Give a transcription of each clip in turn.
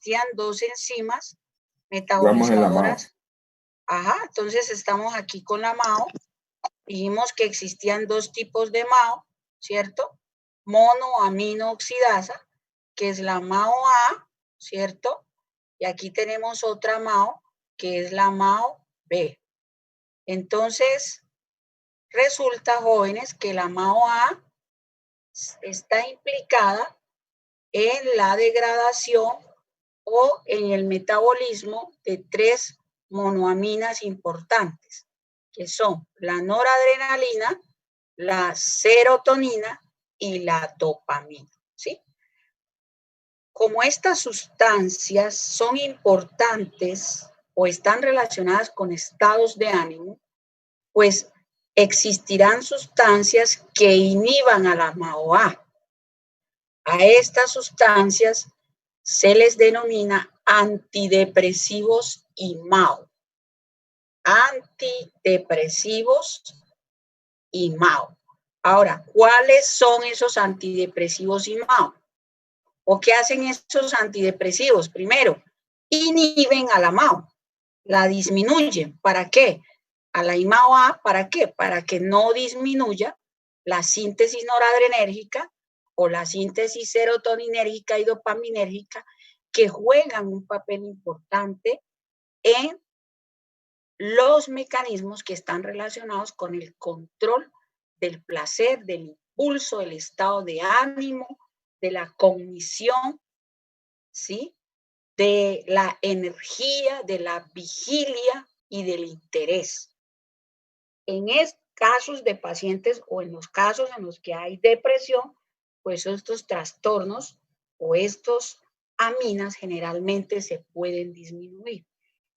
existían dos enzimas Vamos en la MAO. metabolizadoras. Ajá, entonces estamos aquí con la MAO. Dijimos que existían dos tipos de MAO, ¿cierto? Monoaminooxidasa, que es la MAO-A, ¿cierto? Y aquí tenemos otra MAO, que es la MAO-B. Entonces, resulta, jóvenes, que la MAO-A está implicada en la degradación o en el metabolismo de tres monoaminas importantes, que son la noradrenalina, la serotonina y la dopamina, ¿sí? Como estas sustancias son importantes o están relacionadas con estados de ánimo, pues existirán sustancias que inhiban a la MAO-A. A estas sustancias se les denomina antidepresivos y MAO. Antidepresivos y MAO. Ahora, ¿cuáles son esos antidepresivos y MAO? ¿O qué hacen esos antidepresivos? Primero, inhiben a la MAO, la disminuyen. ¿Para qué? A la MAO-A, ¿para qué? Para que no disminuya la síntesis noradrenérgica o la síntesis serotoninérgica y dopaminérgica, que juegan un papel importante en los mecanismos que están relacionados con el control del placer, del impulso, del estado de ánimo, de la cognición, ¿sí? De la energía, de la vigilia y del interés. En casos de pacientes o en los casos en los que hay depresión, pues estos trastornos o estos aminas generalmente se pueden disminuir.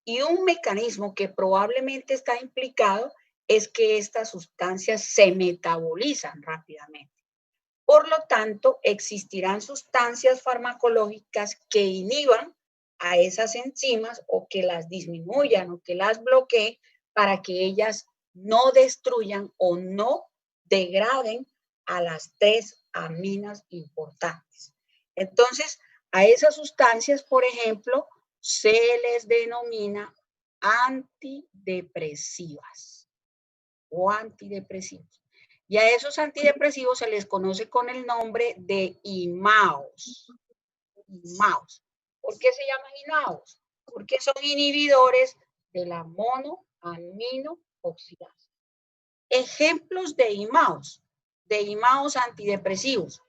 Y un mecanismo que probablemente está implicado es que estas sustancias se metabolizan rápidamente. Por lo tanto, existirán sustancias farmacológicas que inhiban a esas enzimas o que las disminuyan o que las bloqueen para que ellas no destruyan o no degraden a las tres aminas importantes. Entonces, a esas sustancias, por ejemplo, se les denomina antidepresivas o antidepresivos. Y a esos antidepresivos se les conoce con el nombre de IMAOs. IMAOs. ¿Por qué se llaman IMAOs? Porque son inhibidores de la monoaminooxidasa. Ejemplos de IMAOs antidepresivos.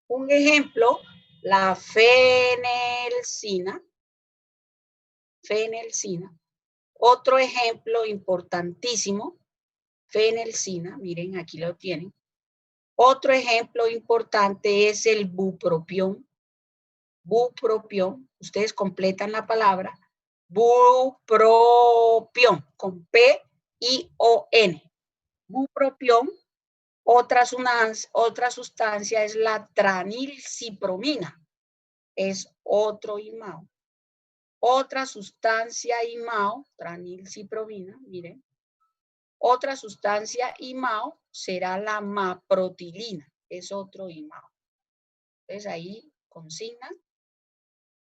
Un ejemplo, la fenelcina. Otro ejemplo importantísimo, fenelcina, miren, aquí lo tienen. Otro ejemplo importante es el bupropión. Bupropión, ustedes completan la palabra, bupropión, con P-I-O-N. Bupropión, otra sustancia es la tranilcipromina, es otro IMAO. Otra sustancia IMAO, tranilcipromina, miren. Otra sustancia IMAO será la maprotilina, es otro IMAO. Entonces ahí consignan,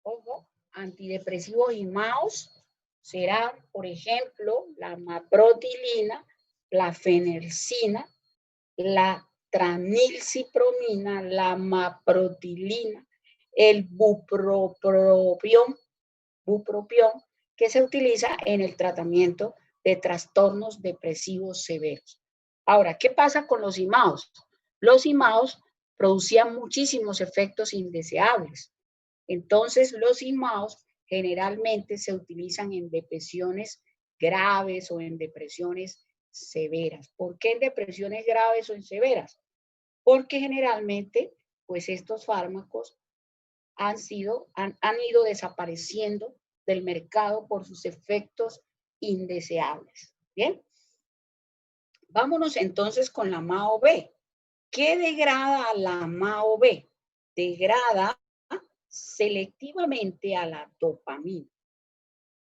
ojo, antidepresivos IMAOs serán, por ejemplo, la maprotilina, la fenelcina, la tranilcipromina, la maprotilina, el bupropión, que se utiliza en el tratamiento de trastornos depresivos severos. Ahora, ¿qué pasa con los IMAOs? Los IMAOs producían muchísimos efectos indeseables. Entonces, los IMAOs generalmente se utilizan en depresiones graves o en depresiones severas. ¿Por qué en depresiones graves o en severas? Porque generalmente, pues estos fármacos han ido desapareciendo del mercado por sus efectos indeseables. Bien, vámonos entonces con la MAO-B. ¿Qué degrada a la MAO-B? Degrada selectivamente a la dopamina,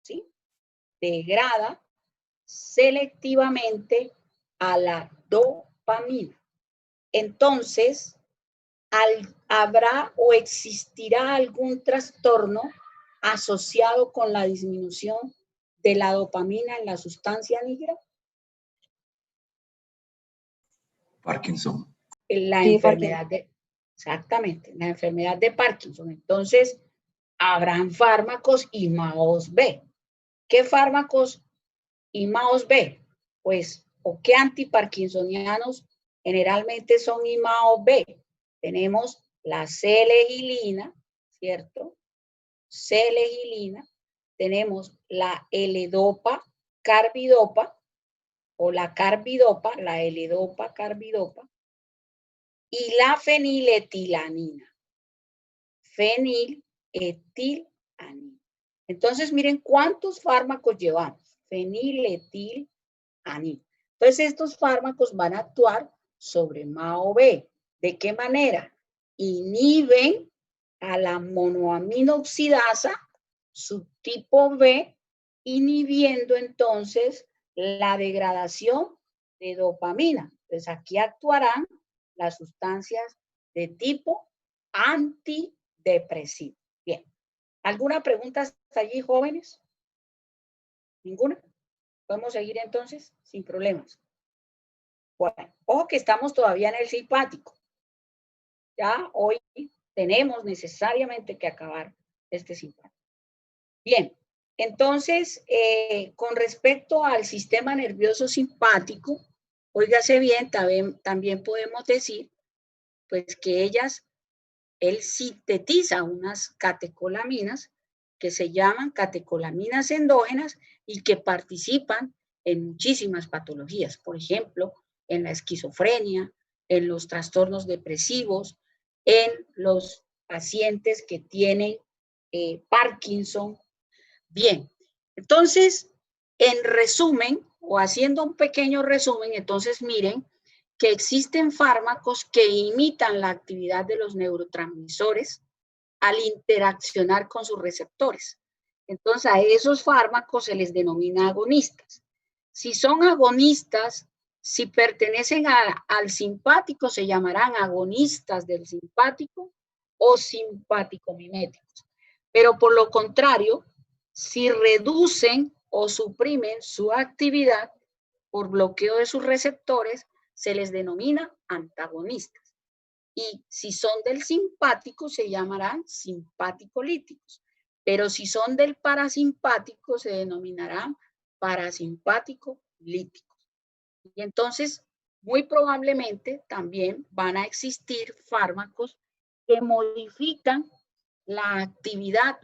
¿sí? Degrada selectivamente a la dopamina. Entonces, habrá o existirá algún trastorno asociado con la disminución de la dopamina en la sustancia negra? Parkinson. La Sí, enfermedad de, exactamente, la enfermedad de Parkinson. Entonces, habrán fármacos IMAOs B. ¿Qué fármacos IMAOs B? Pues, ¿o qué antiparkinsonianos generalmente son IMAOs B? Tenemos la C-legilina, ¿cierto? C-legilina. Tenemos la L-dopa, carbidopa, o la carbidopa, la L-dopa, carbidopa, y la feniletilamina. Feniletilamina. Entonces, miren cuántos fármacos llevamos. Feniletilamina. Entonces, estos fármacos van a actuar sobre MAO-B. ¿De qué manera? Inhiben a la monoaminoxidasa subtipo B, inhibiendo entonces la degradación de dopamina. Entonces, aquí actuarán las sustancias de tipo antidepresivo. Bien. ¿Alguna pregunta hasta allí, jóvenes? ¿Ninguna? ¿Podemos seguir entonces? Sin problemas. Bueno, ojo que estamos todavía en el simpático. Ya hoy tenemos necesariamente que acabar este simpático. Bien, entonces, con respecto al sistema nervioso simpático, óigase bien, también podemos decir, pues que él sintetiza unas catecolaminas que se llaman catecolaminas endógenas y que participan en muchísimas patologías, por ejemplo, en la esquizofrenia, en los trastornos depresivos, en los pacientes que tienen Parkinson. Bien, entonces, en resumen, o haciendo un pequeño resumen, entonces miren que existen fármacos que imitan la actividad de los neurotransmisores al interaccionar con sus receptores. Entonces, a esos fármacos se les denomina agonistas. Si son agonistas, si pertenecen al simpático, se llamarán agonistas del simpático o simpático miméticos. Pero por lo contrario, si reducen o suprimen su actividad por bloqueo de sus receptores, se les denomina antagonistas. Y si son del simpático, se llamarán simpático-líticos. Pero si son del parasimpático, se denominarán parasimpático-líticos. Y entonces, muy probablemente también van a existir fármacos que modifican la actividad,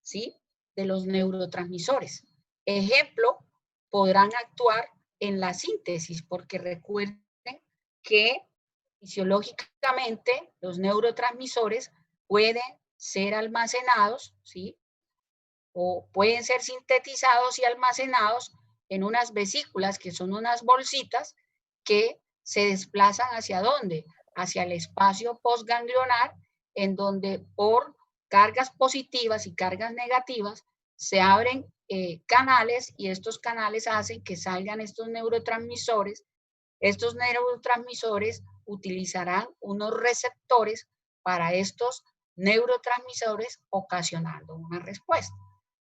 ¿sí?, de los neurotransmisores. Ejemplo, podrán actuar en la síntesis, porque recuerden que fisiológicamente los neurotransmisores pueden ser almacenados, ¿sí?, o pueden ser sintetizados y almacenados en unas vesículas, que son unas bolsitas que se desplazan ¿hacia dónde? Hacia el espacio postganglionar, en donde por cargas positivas y cargas negativas se abren canales, y estos canales hacen que salgan estos neurotransmisores. Estos neurotransmisores utilizarán unos receptores para estos neurotransmisores, ocasionando una respuesta.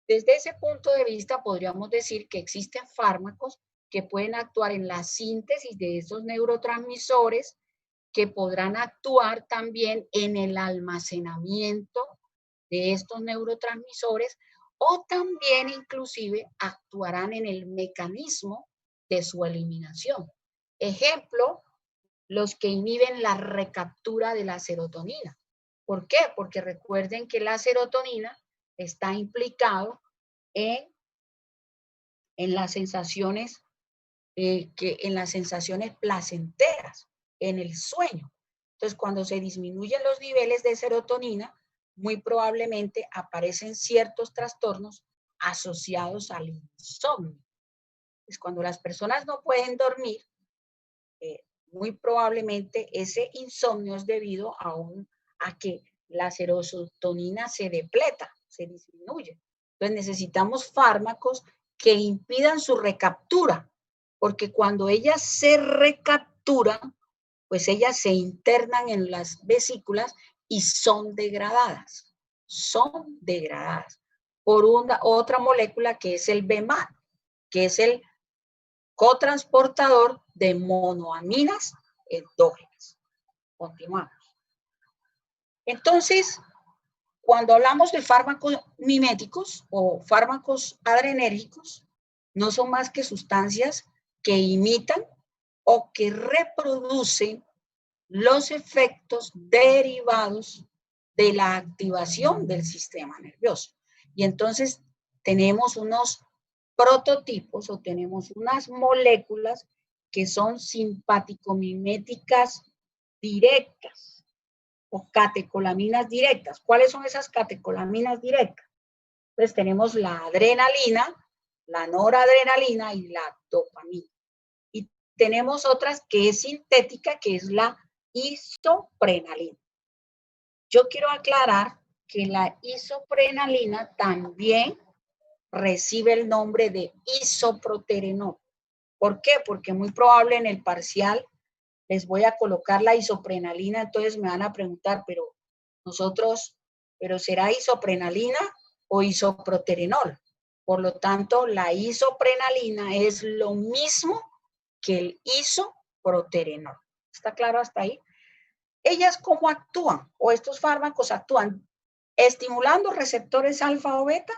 Desde ese punto de vista, podríamos decir que existen fármacos que pueden actuar en la síntesis de estos neurotransmisores, que podrán actuar también en el almacenamiento de estos neurotransmisores, o también inclusive actuarán en el mecanismo de su eliminación. Ejemplo, los que inhiben la recaptura de la serotonina. ¿Por qué? Porque recuerden que la serotonina está implicado en las sensaciones, en las sensaciones placenteras, en el sueño. Entonces, cuando se disminuyen los niveles de serotonina, muy probablemente aparecen ciertos trastornos asociados al insomnio. Pues cuando las personas no pueden dormir, muy probablemente ese insomnio es debido a que la serotonina se depleta, se disminuye. Entonces necesitamos fármacos que impidan su recaptura, porque cuando ellas se recapturan, pues ellas se internan en las vesículas y son degradadas. son degradadas por otra molécula que es el BMAT, que es el cotransportador de monoaminas endógenas. Continuamos. Entonces, cuando hablamos de fármacos miméticos o fármacos adrenérgicos, no son más que sustancias que imitan o que reproducen los efectos derivados de la activación del sistema nervioso. Y entonces tenemos unos prototipos o tenemos unas moléculas que son simpático-miméticas directas o catecolaminas directas. ¿Cuáles son esas catecolaminas directas? Pues tenemos la adrenalina, la noradrenalina y la dopamina. Y tenemos otras que es sintética, que es la isoprenalina. Yo quiero aclarar que la isoprenalina también recibe el nombre de isoproterenol. ¿Por qué? Porque muy probable en el parcial les voy a colocar la isoprenalina, entonces me van a preguntar, pero ¿será isoprenalina o isoproterenol? Por lo tanto, la isoprenalina es lo mismo que el isoproterenol. ¿Está claro hasta ahí? ¿Ellas cómo actúan? O estos fármacos actúan estimulando receptores alfa o beta,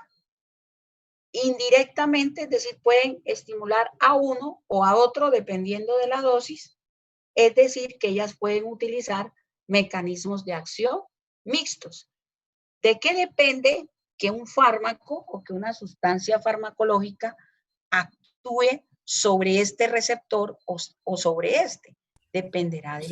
indirectamente, es decir, pueden estimular a uno o a otro dependiendo de la dosis, es decir, que ellas pueden utilizar mecanismos de acción mixtos. ¿De qué depende que un fármaco o que una sustancia farmacológica actúe sobre este receptor o sobre este? Dependerá de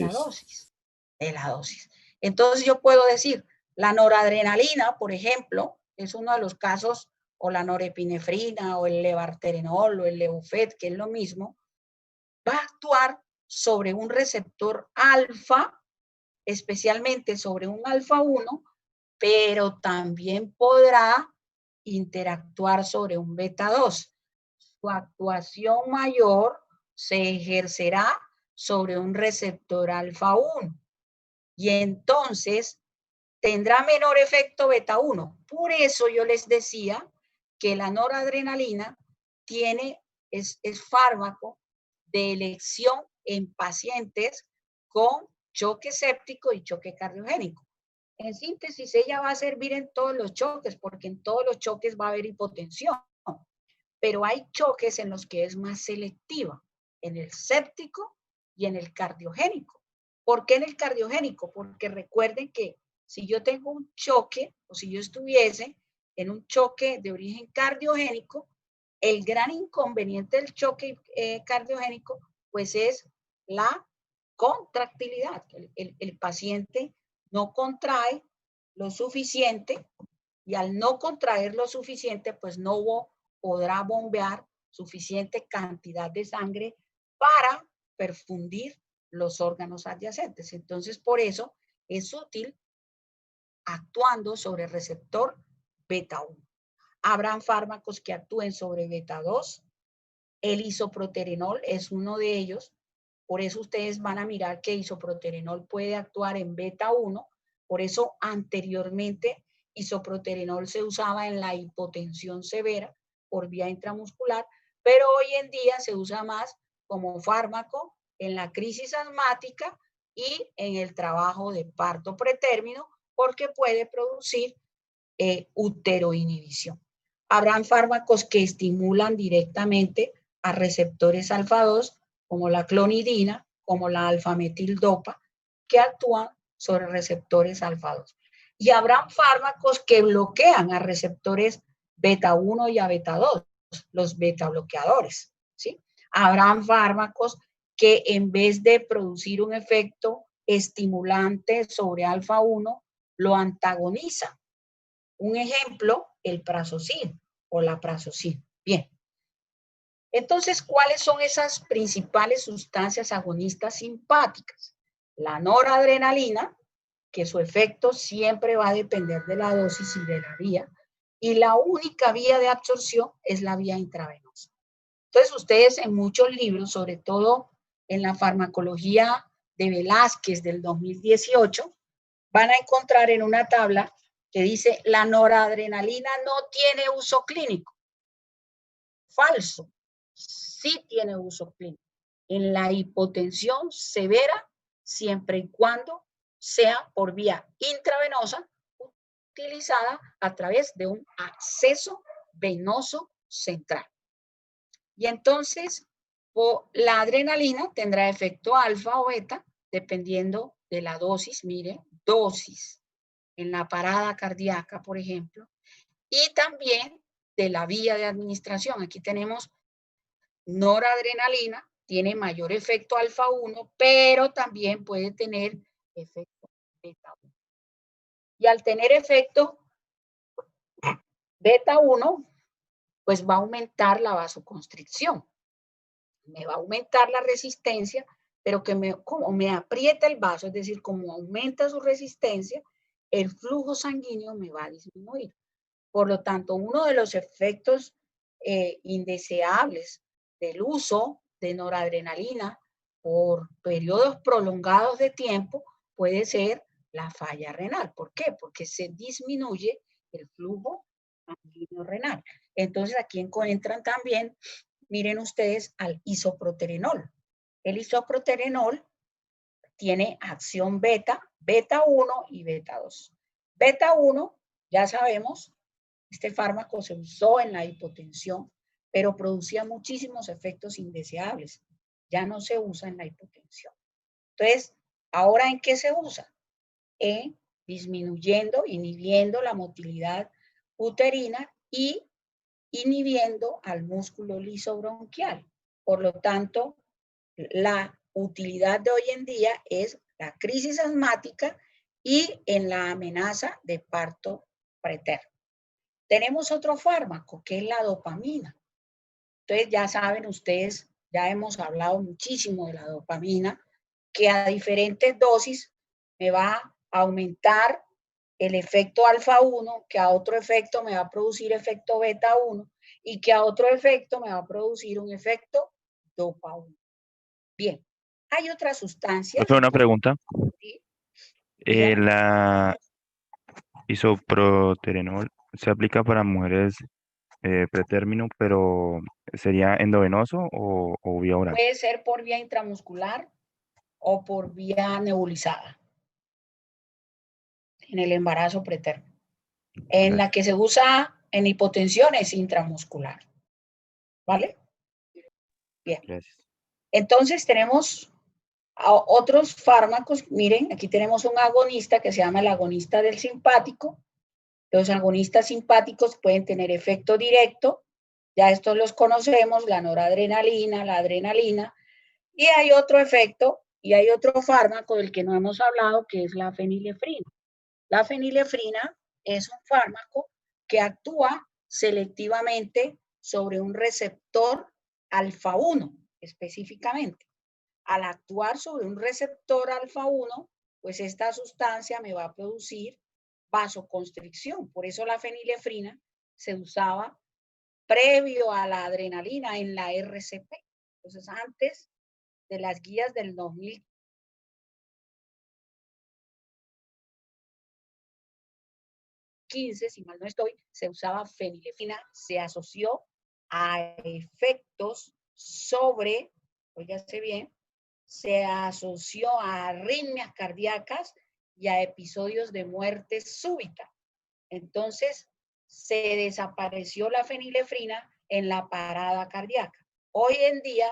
la dosis. Entonces yo puedo decir, la noradrenalina, por ejemplo, es uno de los casos, o la norepinefrina, o el levarterenol, o el Levofet, que es lo mismo, va a actuar sobre un receptor alfa, especialmente sobre un alfa 1, pero también podrá interactuar sobre un beta 2. Su actuación mayor se ejercerá sobre un receptor alfa 1 y entonces tendrá menor efecto beta 1. Por eso yo les decía que la noradrenalina es fármaco de elección en pacientes con choque séptico y choque cardiogénico. En síntesis, ella va a servir en todos los choques, porque en todos los choques va a haber hipotensión. Pero hay choques en los que es más selectiva, en el séptico y en el cardiogénico. ¿Por qué en el cardiogénico? Porque recuerden que si yo tengo un choque, o si yo estuviese en un choque de origen cardiogénico, el gran inconveniente del choque cardiogénico, pues es la contractilidad. El paciente no contrae lo suficiente y al no contraer lo suficiente, pues no podrá bombear suficiente cantidad de sangre para perfundir los órganos adyacentes. Entonces, por eso es útil actuando sobre el receptor beta 1. Habrán fármacos que actúen sobre beta 2. El isoproterenol es uno de ellos. Por eso ustedes van a mirar que isoproterenol puede actuar en beta 1. Por eso anteriormente isoproterenol se usaba en la hipotensión severa por vía intramuscular, pero hoy en día se usa más como fármaco en la crisis asmática y en el trabajo de parto pretérmino, porque puede producir uteroinhibición. Habrán fármacos que estimulan directamente a receptores alfa 2, como la clonidina, como la alfa-metildopa, que actúan sobre receptores alfa 2. Y habrán fármacos que bloquean a receptores beta 1 y a beta 2, los beta bloqueadores, ¿sí? Habrán fármacos que en vez de producir un efecto estimulante sobre alfa 1, lo antagonizan. Un ejemplo, el prazosin o la prazosin. Bien. Entonces, ¿cuáles son esas principales sustancias agonistas simpáticas? La noradrenalina, que su efecto siempre va a depender de la dosis y de la vía, y la única vía de absorción es la vía intravenosa. Entonces, ustedes en muchos libros, sobre todo en la farmacología de Velázquez del 2018, van a encontrar en una tabla que dice la noradrenalina no tiene uso clínico. Falso. Sí tiene uso clínico. En la hipotensión severa, siempre y cuando sea por vía intravenosa, utilizada a través de un acceso venoso central. Y entonces, la adrenalina tendrá efecto alfa o beta, dependiendo de la dosis. Mire, dosis en la parada cardíaca, por ejemplo, y también de la vía de administración. Aquí tenemos noradrenalina, tiene mayor efecto alfa 1, pero también puede tener efecto beta 1. Y al tener efecto beta 1, pues va a aumentar la vasoconstricción. Me va a aumentar la resistencia, pero como me aprieta el vaso, es decir, como aumenta su resistencia, el flujo sanguíneo me va a disminuir. Por lo tanto, uno de los efectos indeseables del uso de noradrenalina por periodos prolongados de tiempo puede ser la falla renal. ¿Por qué? Porque se disminuye el flujo sanguíneo renal. Entonces, aquí encuentran también, miren ustedes, al isoproterenol. El isoproterenol tiene acción beta, beta 1 y beta 2. Beta 1, ya sabemos, este fármaco se usó en la hipotensión, pero producía muchísimos efectos indeseables. Ya no se usa en la hipotensión. Entonces, ¿ahora en qué se usa? En disminuyendo, inhibiendo la motilidad uterina y inhibiendo al músculo lisobronquial. Por lo tanto, la utilidad de hoy en día es la crisis asmática y en la amenaza de parto preterno. Tenemos otro fármaco que es la dopamina. Entonces ya saben ustedes, ya hemos hablado muchísimo de la dopamina, que a diferentes dosis me va a aumentar el efecto alfa 1, que a otro efecto me va a producir efecto beta 1 y que a otro efecto me va a producir un efecto dopa 1. Bien, hay otras sustancias. Una pregunta. ¿Sí? ¿La isoproterenol se aplica para mujeres pretérmino, pero sería endovenoso o vía oral? Puede ser por vía intramuscular o por vía nebulizada en el embarazo preterno. En la que se usa en hipotensión es intramuscular. ¿Vale? Bien. Gracias. Entonces tenemos otros fármacos. Miren, aquí tenemos un agonista que se llama el agonista del simpático. Los agonistas simpáticos pueden tener efecto directo. Ya estos los conocemos, la noradrenalina, la adrenalina. Y hay otro efecto, y hay otro fármaco del que no hemos hablado, que es la fenilefrina. La fenilefrina es un fármaco que actúa selectivamente sobre un receptor alfa 1 específicamente. Al actuar sobre un receptor alfa 1, pues esta sustancia me va a producir vasoconstricción. Por eso la fenilefrina se usaba previo a la adrenalina en la RCP. Entonces, antes de las guías del 2015, si mal no estoy, se usaba fenilefrina, se asoció a efectos sobre, óigase bien, se asoció a arritmias cardíacas y a episodios de muerte súbita. Entonces, se desapareció la fenilefrina en la parada cardíaca. Hoy en día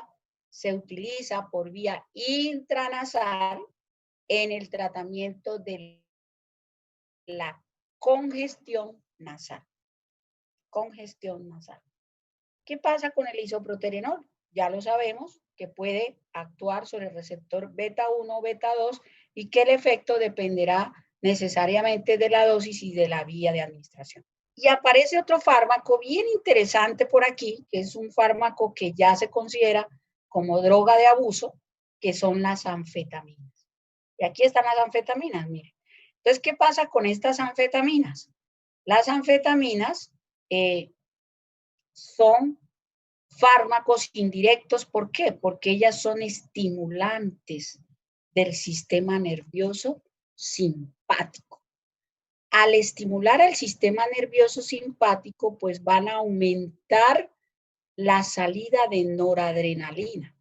se utiliza por vía intranasal en el tratamiento de la congestión nasal. Congestión nasal. ¿Qué pasa con el isoproterenol? Ya lo sabemos que puede actuar sobre el receptor beta 1 o beta 2 y que el efecto dependerá necesariamente de la dosis y de la vía de administración. Y aparece otro fármaco bien interesante por aquí, que es un fármaco que ya se considera como droga de abuso, que son las anfetaminas. Y aquí están las anfetaminas, miren. Entonces, ¿qué pasa con estas anfetaminas? Las anfetaminas son fármacos indirectos. ¿Por qué? Porque ellas son estimulantes del sistema nervioso simpático. al estimular el sistema nervioso simpático, pues van a aumentar la salida de noradrenalina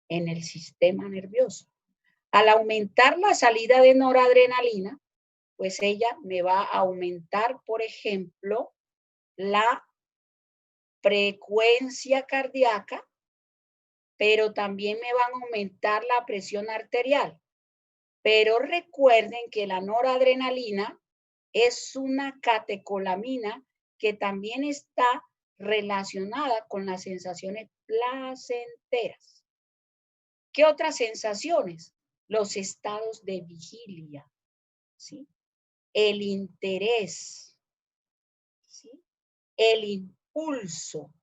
en el sistema nervioso. Al aumentar la salida de noradrenalina, pues ella me va a aumentar, por ejemplo, la frecuencia cardíaca, pero también me van a aumentar la presión arterial. Pero recuerden que la noradrenalina es una catecolamina que también está relacionada con las sensaciones placenteras. ¿Qué otras sensaciones? Los estados de vigilia, ¿sí? El interés, ¿sí? El impulso.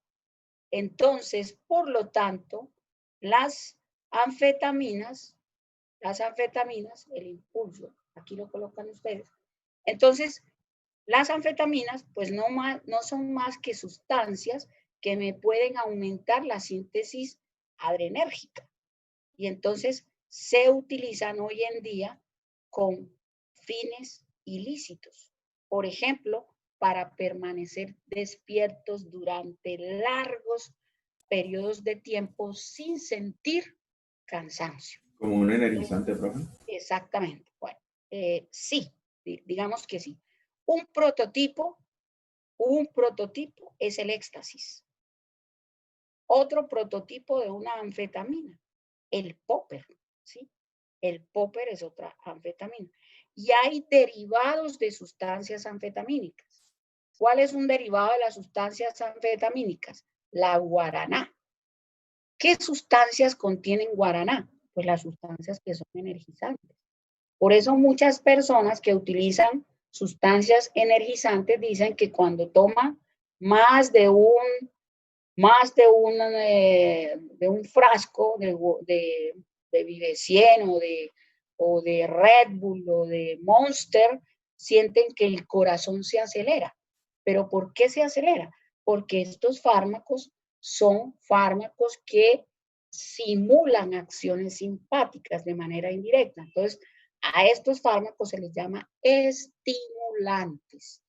Entonces, por lo tanto, las anfetaminas, el impulso, aquí lo colocan ustedes. Entonces, las anfetaminas, pues no son más que sustancias que me pueden aumentar la síntesis adrenérgica. Y entonces se utilizan hoy en día con fines ilícitos. Por ejemplo, para permanecer despiertos durante largos periodos de tiempo sin sentir cansancio. Como un energizante, profe. Exactamente. Bueno, sí, digamos que sí. Un prototipo es el éxtasis. Otro prototipo de una anfetamina, el popper, ¿sí? El popper es otra anfetamina. Y hay derivados de sustancias anfetamínicas. ¿Cuál es un derivado de las sustancias anfetamínicas? La guaraná. ¿Qué sustancias contienen guaraná? Pues las sustancias que son energizantes. Por eso muchas personas que utilizan sustancias energizantes dicen que cuando toman más de un frasco de Vive 100 o de Red Bull o de Monster, sienten que el corazón se acelera. ¿Pero por qué se acelera? Porque estos fármacos son fármacos que simulan acciones simpáticas de manera indirecta. Entonces, a estos fármacos se les llama estimulantes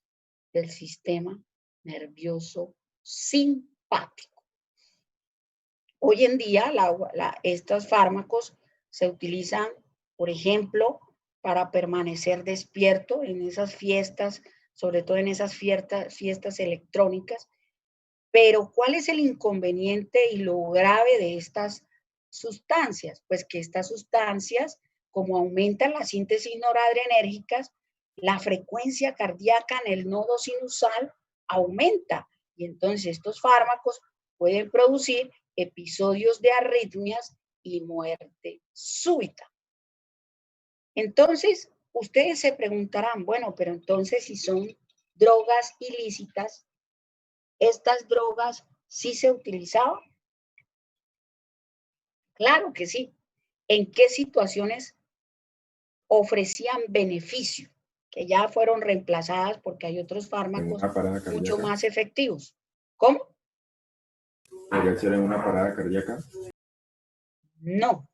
del sistema nervioso simpático. Hoy en día, estos fármacos se utilizan, por ejemplo, para permanecer despierto en esas fiestas, sobre todo en esas fiestas electrónicas. Pero, ¿cuál es el inconveniente y lo grave de estas sustancias? Pues que estas sustancias, como aumentan la síntesis noradrenérgicas, la frecuencia cardíaca en el nodo sinusal aumenta. Y entonces estos fármacos pueden producir episodios de arritmias y muerte súbita. Entonces, ustedes se preguntarán, bueno, pero entonces si son drogas ilícitas, ¿estas drogas sí se utilizaban? Claro que sí. ¿En qué situaciones ofrecían beneficio? Que ya fueron reemplazadas porque hay otros fármacos mucho más efectivos. ¿Cómo? ¿Podría ser en una parada cardíaca? No.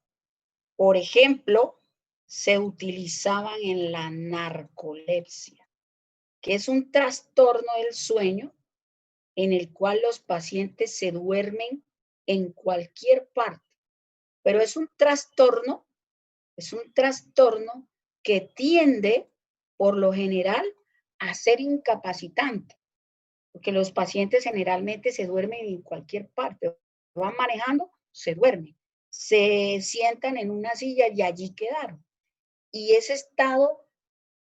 Por ejemplo, se utilizaban en la narcolepsia, que es un trastorno del sueño en el cual los pacientes se duermen en cualquier parte. Pero es un trastorno que tiende, por lo general, a ser incapacitante, porque los pacientes generalmente se duermen en cualquier parte, van manejando, se duermen, se sientan en una silla y allí quedaron. Y ese estado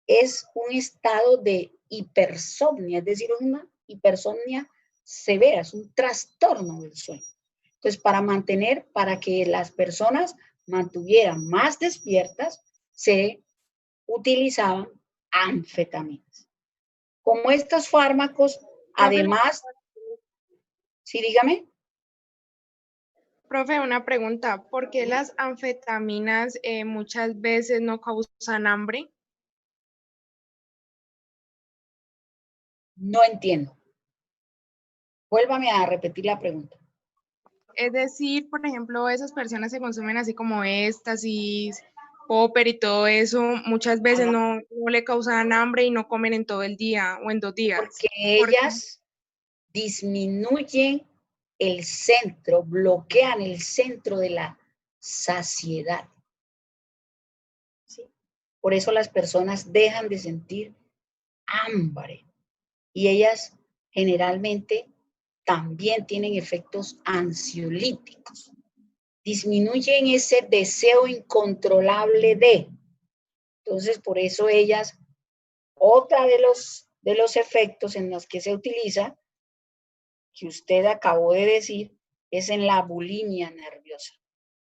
es un estado de hipersomnia, es decir, una hipersomnia severa, es un trastorno del sueño. Entonces, para que las personas mantuvieran más despiertas, se utilizaban anfetaminas. Como estos fármacos, además, sí, dígame. Profe, una pregunta, ¿por qué las anfetaminas muchas veces no causan hambre? No entiendo. Vuélvame a repetir la pregunta. Es decir, por ejemplo, esas personas que consumen así como éxtasis, popper y todo eso, muchas veces no le causan hambre y no comen en todo el día o en 2 días. Porque ellas disminuyen el centro, bloquean el centro de la saciedad. ¿Sí? Por eso las personas dejan de sentir hambre y ellas generalmente también tienen efectos ansiolíticos. Disminuyen ese deseo incontrolable de. Entonces, por eso ellas, otra de los efectos en los que se utiliza, que usted acabó de decir, es en la bulimia nerviosa.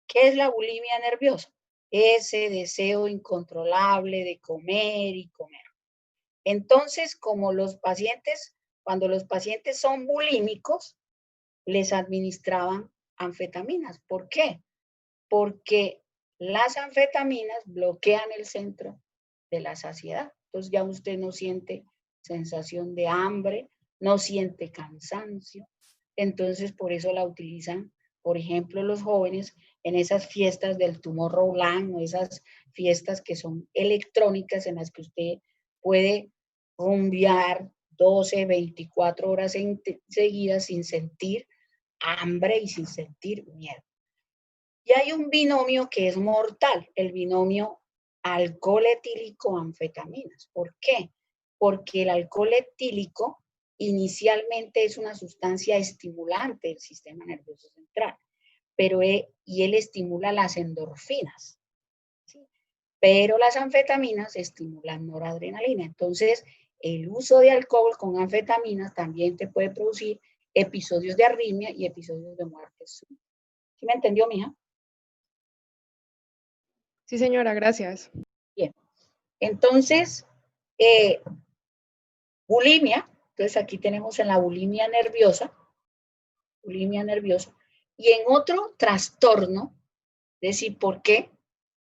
¿Qué es la bulimia nerviosa? Ese deseo incontrolable de comer y comer. Entonces, como los pacientes, cuando los pacientes son bulímicos, les administraban anfetaminas. ¿Por qué? Porque las anfetaminas bloquean el centro de la saciedad. Entonces ya usted no siente sensación de hambre, no siente cansancio. Entonces por eso la utilizan, por ejemplo, los jóvenes en esas fiestas del Tomorrowland o esas fiestas que son electrónicas en las que usted puede rumbear 12, 24 horas seguidas sin sentir hambre y sin sentir miedo. Y hay un binomio que es mortal, el binomio alcohol etílico anfetaminas. ¿Por qué? Porque el alcohol etílico inicialmente es una sustancia estimulante del sistema nervioso central, y él estimula las endorfinas, ¿sí? Pero las anfetaminas estimulan noradrenalina. Entonces, el uso de alcohol con anfetaminas también te puede producir episodios de arritmia y episodios de muerte súbita. ¿Sí me entendió, mija? Sí, señora, gracias. Bien. Entonces, bulimia. Entonces, aquí tenemos en la bulimia nerviosa. Y en otro trastorno, es decir, ¿por qué?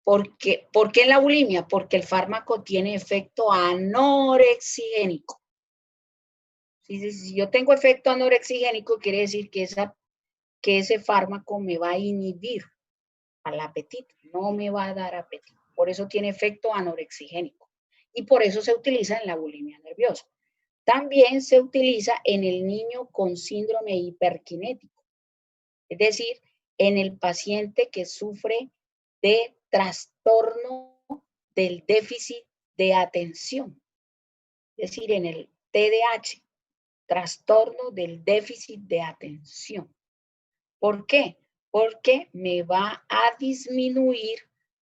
¿Por qué en la bulimia? Porque el fármaco tiene efecto anorexigénico. Si yo tengo efecto anorexigénico, quiere decir que ese fármaco me va a inhibir al apetito, no me va a dar apetito. Por eso tiene efecto anorexigénico. Y por eso se utiliza en la bulimia nerviosa. También se utiliza en el niño con síndrome hiperkinético. Es decir, en el paciente que sufre de trastorno del déficit de atención. Es decir, en el TDAH, trastorno del déficit de atención. ¿Por qué? Porque me va a disminuir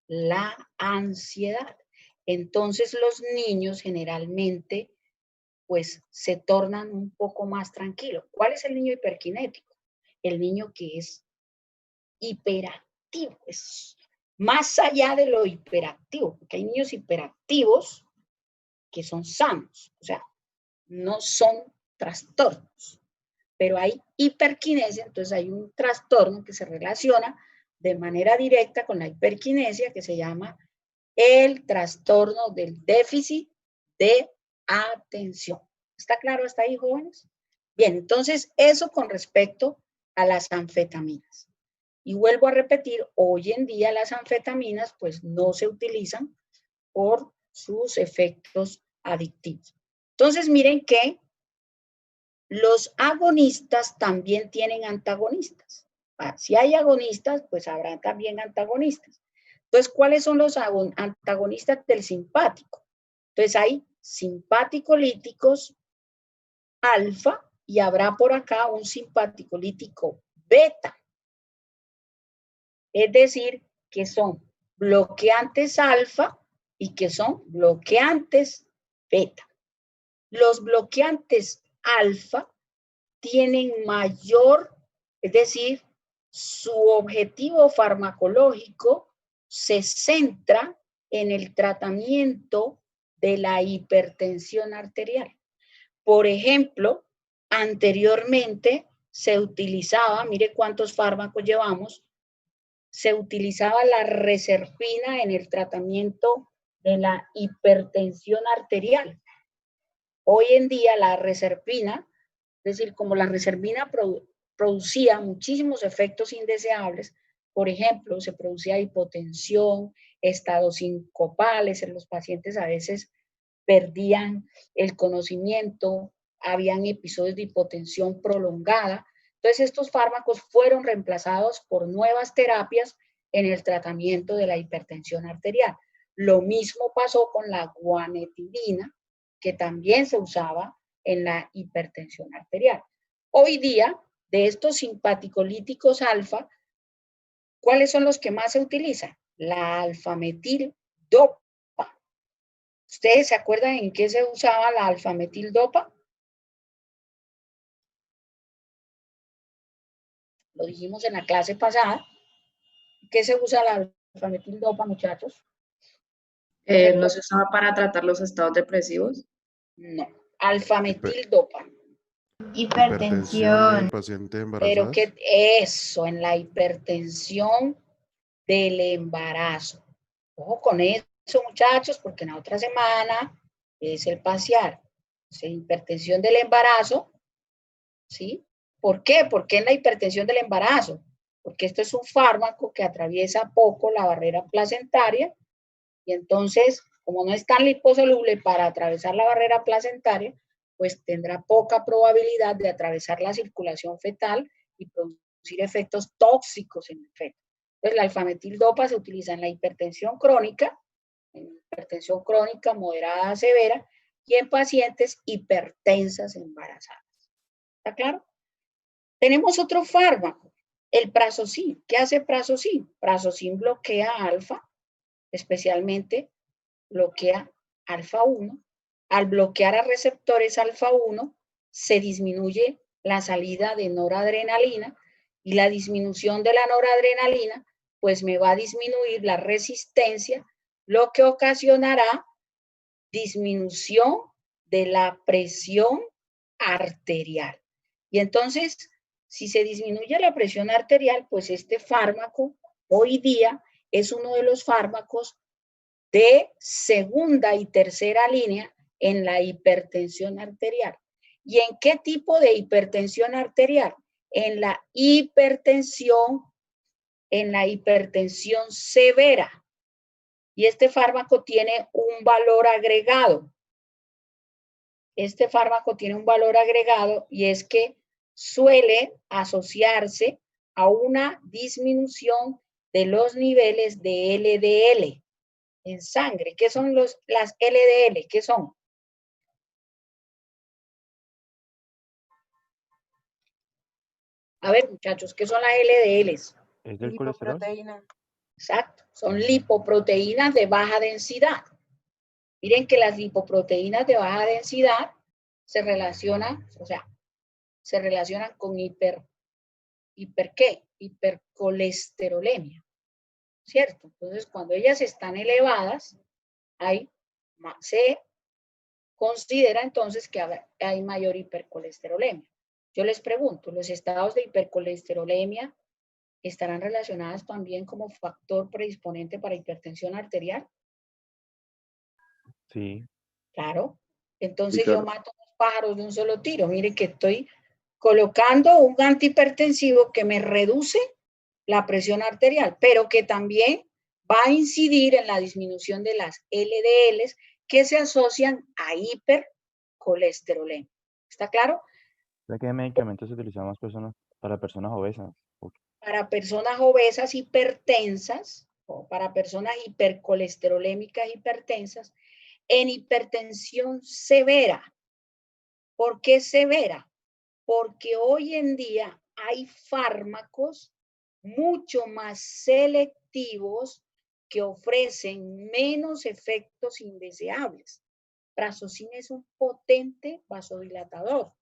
la ansiedad. Entonces los niños generalmente pues se tornan un poco más tranquilos. ¿Cuál es el niño hiperkinético? El niño que es hiperactivo, es más allá de lo hiperactivo, porque hay niños hiperactivos que son sanos, o sea, no son trastornos, pero hay hiperquinesia, entonces hay un trastorno que se relaciona de manera directa con la hiperquinesia que se llama el trastorno del déficit de atención. ¿Está claro hasta ahí, jóvenes? Bien, entonces eso con respecto a las anfetaminas. Y vuelvo a repetir, hoy en día las anfetaminas pues no se utilizan por sus efectos adictivos. Entonces miren que los agonistas también tienen antagonistas. Si hay agonistas, pues habrá también antagonistas. Entonces, ¿cuáles son los antagonistas del simpático? Entonces hay simpático-líticos alfa y habrá por acá un simpático-lítico beta. Es decir, que son bloqueantes alfa y que son bloqueantes beta. Los bloqueantes alfa tienen mayor, es decir, su objetivo farmacológico se centra en el tratamiento de la hipertensión arterial. Por ejemplo, anteriormente se utilizaba, mire cuántos fármacos llevamos, se utilizaba la reserpina en el tratamiento de la hipertensión arterial. Hoy en día la reserpina, es decir, como la reserpina producía muchísimos efectos indeseables, por ejemplo, se producía hipotensión, estados sincopales, en los pacientes a veces perdían el conocimiento, habían episodios de hipotensión prolongada. Entonces, estos fármacos fueron reemplazados por nuevas terapias en el tratamiento de la hipertensión arterial. Lo mismo pasó con la guanetidina, que también se usaba en la hipertensión arterial. Hoy día, de estos simpaticolíticos alfa, ¿cuáles son los que más se utilizan? La alfametildopa. ¿Ustedes se acuerdan en qué se usaba la alfametildopa? Lo dijimos en la clase pasada. ¿Qué se usa la alfametildopa, muchachos? ¿No se usaba para tratar los estados depresivos? No, alfametildopa. Hipertensión en pacientes Pero embarazadas. que eso, en la hipertensión del embarazo. Ojo con eso, muchachos, porque en la otra semana es el parcial. O sea, hipertensión del embarazo, ¿sí? ¿Por qué? ¿Por qué en la hipertensión del embarazo? Porque esto es un fármaco que atraviesa poco la barrera placentaria y entonces, como no es tan liposoluble para atravesar la barrera placentaria, pues tendrá poca probabilidad de atravesar la circulación fetal y producir efectos tóxicos en el feto. Entonces, la alfametildopa se utiliza en la hipertensión crónica moderada a severa, y en pacientes hipertensas embarazadas. ¿Está claro? Tenemos otro fármaco, el prazosin. ¿Qué hace prazosin? Prazosin bloquea alfa, especialmente bloquea alfa 1. Al bloquear a receptores alfa 1, se disminuye la salida de noradrenalina, y la disminución de la noradrenalina, pues me va a disminuir la resistencia, lo que ocasionará disminución de la presión arterial. Y entonces, si se disminuye la presión arterial, pues este fármaco hoy día es uno de los fármacos de segunda y tercera línea en la hipertensión arterial. ¿Y en qué tipo de hipertensión arterial? En la hipertensión severa. Y este fármaco tiene un valor agregado. Este fármaco tiene un valor agregado y es que suele asociarse a una disminución de los niveles de LDL en sangre. ¿Qué son las LDL? ¿Qué son? A ver, muchachos, ¿qué son las LDLs? ¿Es del colesterol? Lipoproteína. Exacto, son lipoproteínas de baja densidad. Miren que las lipoproteínas de baja densidad se relacionan, se relacionan con hipercolesterolemia, ¿cierto? Entonces, cuando ellas están elevadas, se considera entonces que hay mayor hipercolesterolemia. Yo les pregunto, ¿los estados de hipercolesterolemia estarán relacionados también como factor predisponente para hipertensión arterial? Sí. Claro. Entonces Sí, claro. yo mato dos pájaros de un solo tiro. Mire que estoy colocando un antihipertensivo que me reduce la presión arterial, pero que también va a incidir en la disminución de las LDLs que se asocian a hipercolesterolemia. ¿Está claro? ¿Qué medicamentos se utilizan más para personas obesas? Para personas obesas hipertensas o para personas hipercolesterolémicas hipertensas en hipertensión severa. ¿Por qué severa? Porque hoy en día hay fármacos mucho más selectivos que ofrecen menos efectos indeseables. Prazosin es un potente vasodilatador,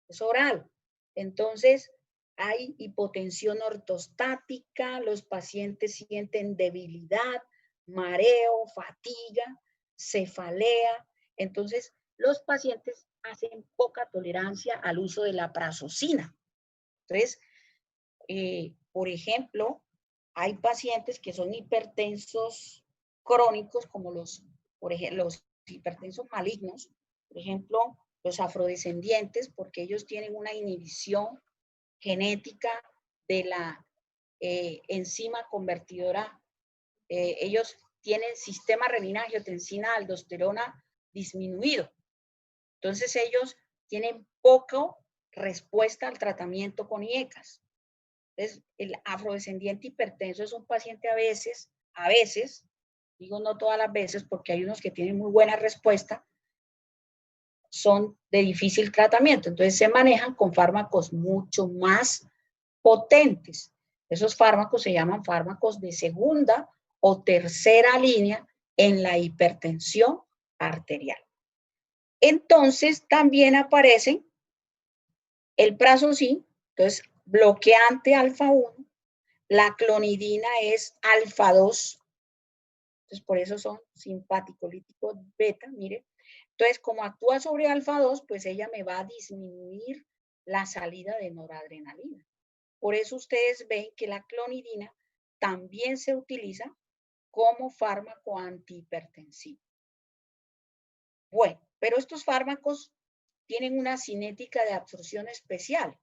es oral. Entonces, hay hipotensión ortostática, los pacientes sienten debilidad, mareo, fatiga, cefalea. Entonces, los pacientes hacen poca tolerancia al uso de la prazosina. Entonces, por ejemplo, hay pacientes que son hipertensos crónicos, como los hipertensos malignos, por ejemplo, los afrodescendientes, porque ellos tienen una inhibición genética de la enzima convertidora. Ellos tienen sistema renina-angiotensina aldosterona disminuido. Entonces ellos tienen poca respuesta al tratamiento con IECAS. Entonces, el afrodescendiente hipertenso es un paciente a veces, digo no todas las veces porque hay unos que tienen muy buena respuesta, son de difícil tratamiento. Entonces se manejan con fármacos mucho más potentes. Esos fármacos se llaman fármacos de segunda o tercera línea en la hipertensión arterial. Entonces también aparecen el prazosin, entonces bloqueante alfa 1, la clonidina es alfa 2, entonces por eso son simpaticolíticos beta, mire. Entonces como actúa sobre alfa 2, pues ella me va a disminuir la salida de noradrenalina. Por eso ustedes ven que la clonidina también se utiliza como fármaco antihipertensivo. Bueno, pero estos fármacos tienen una cinética de absorción especial,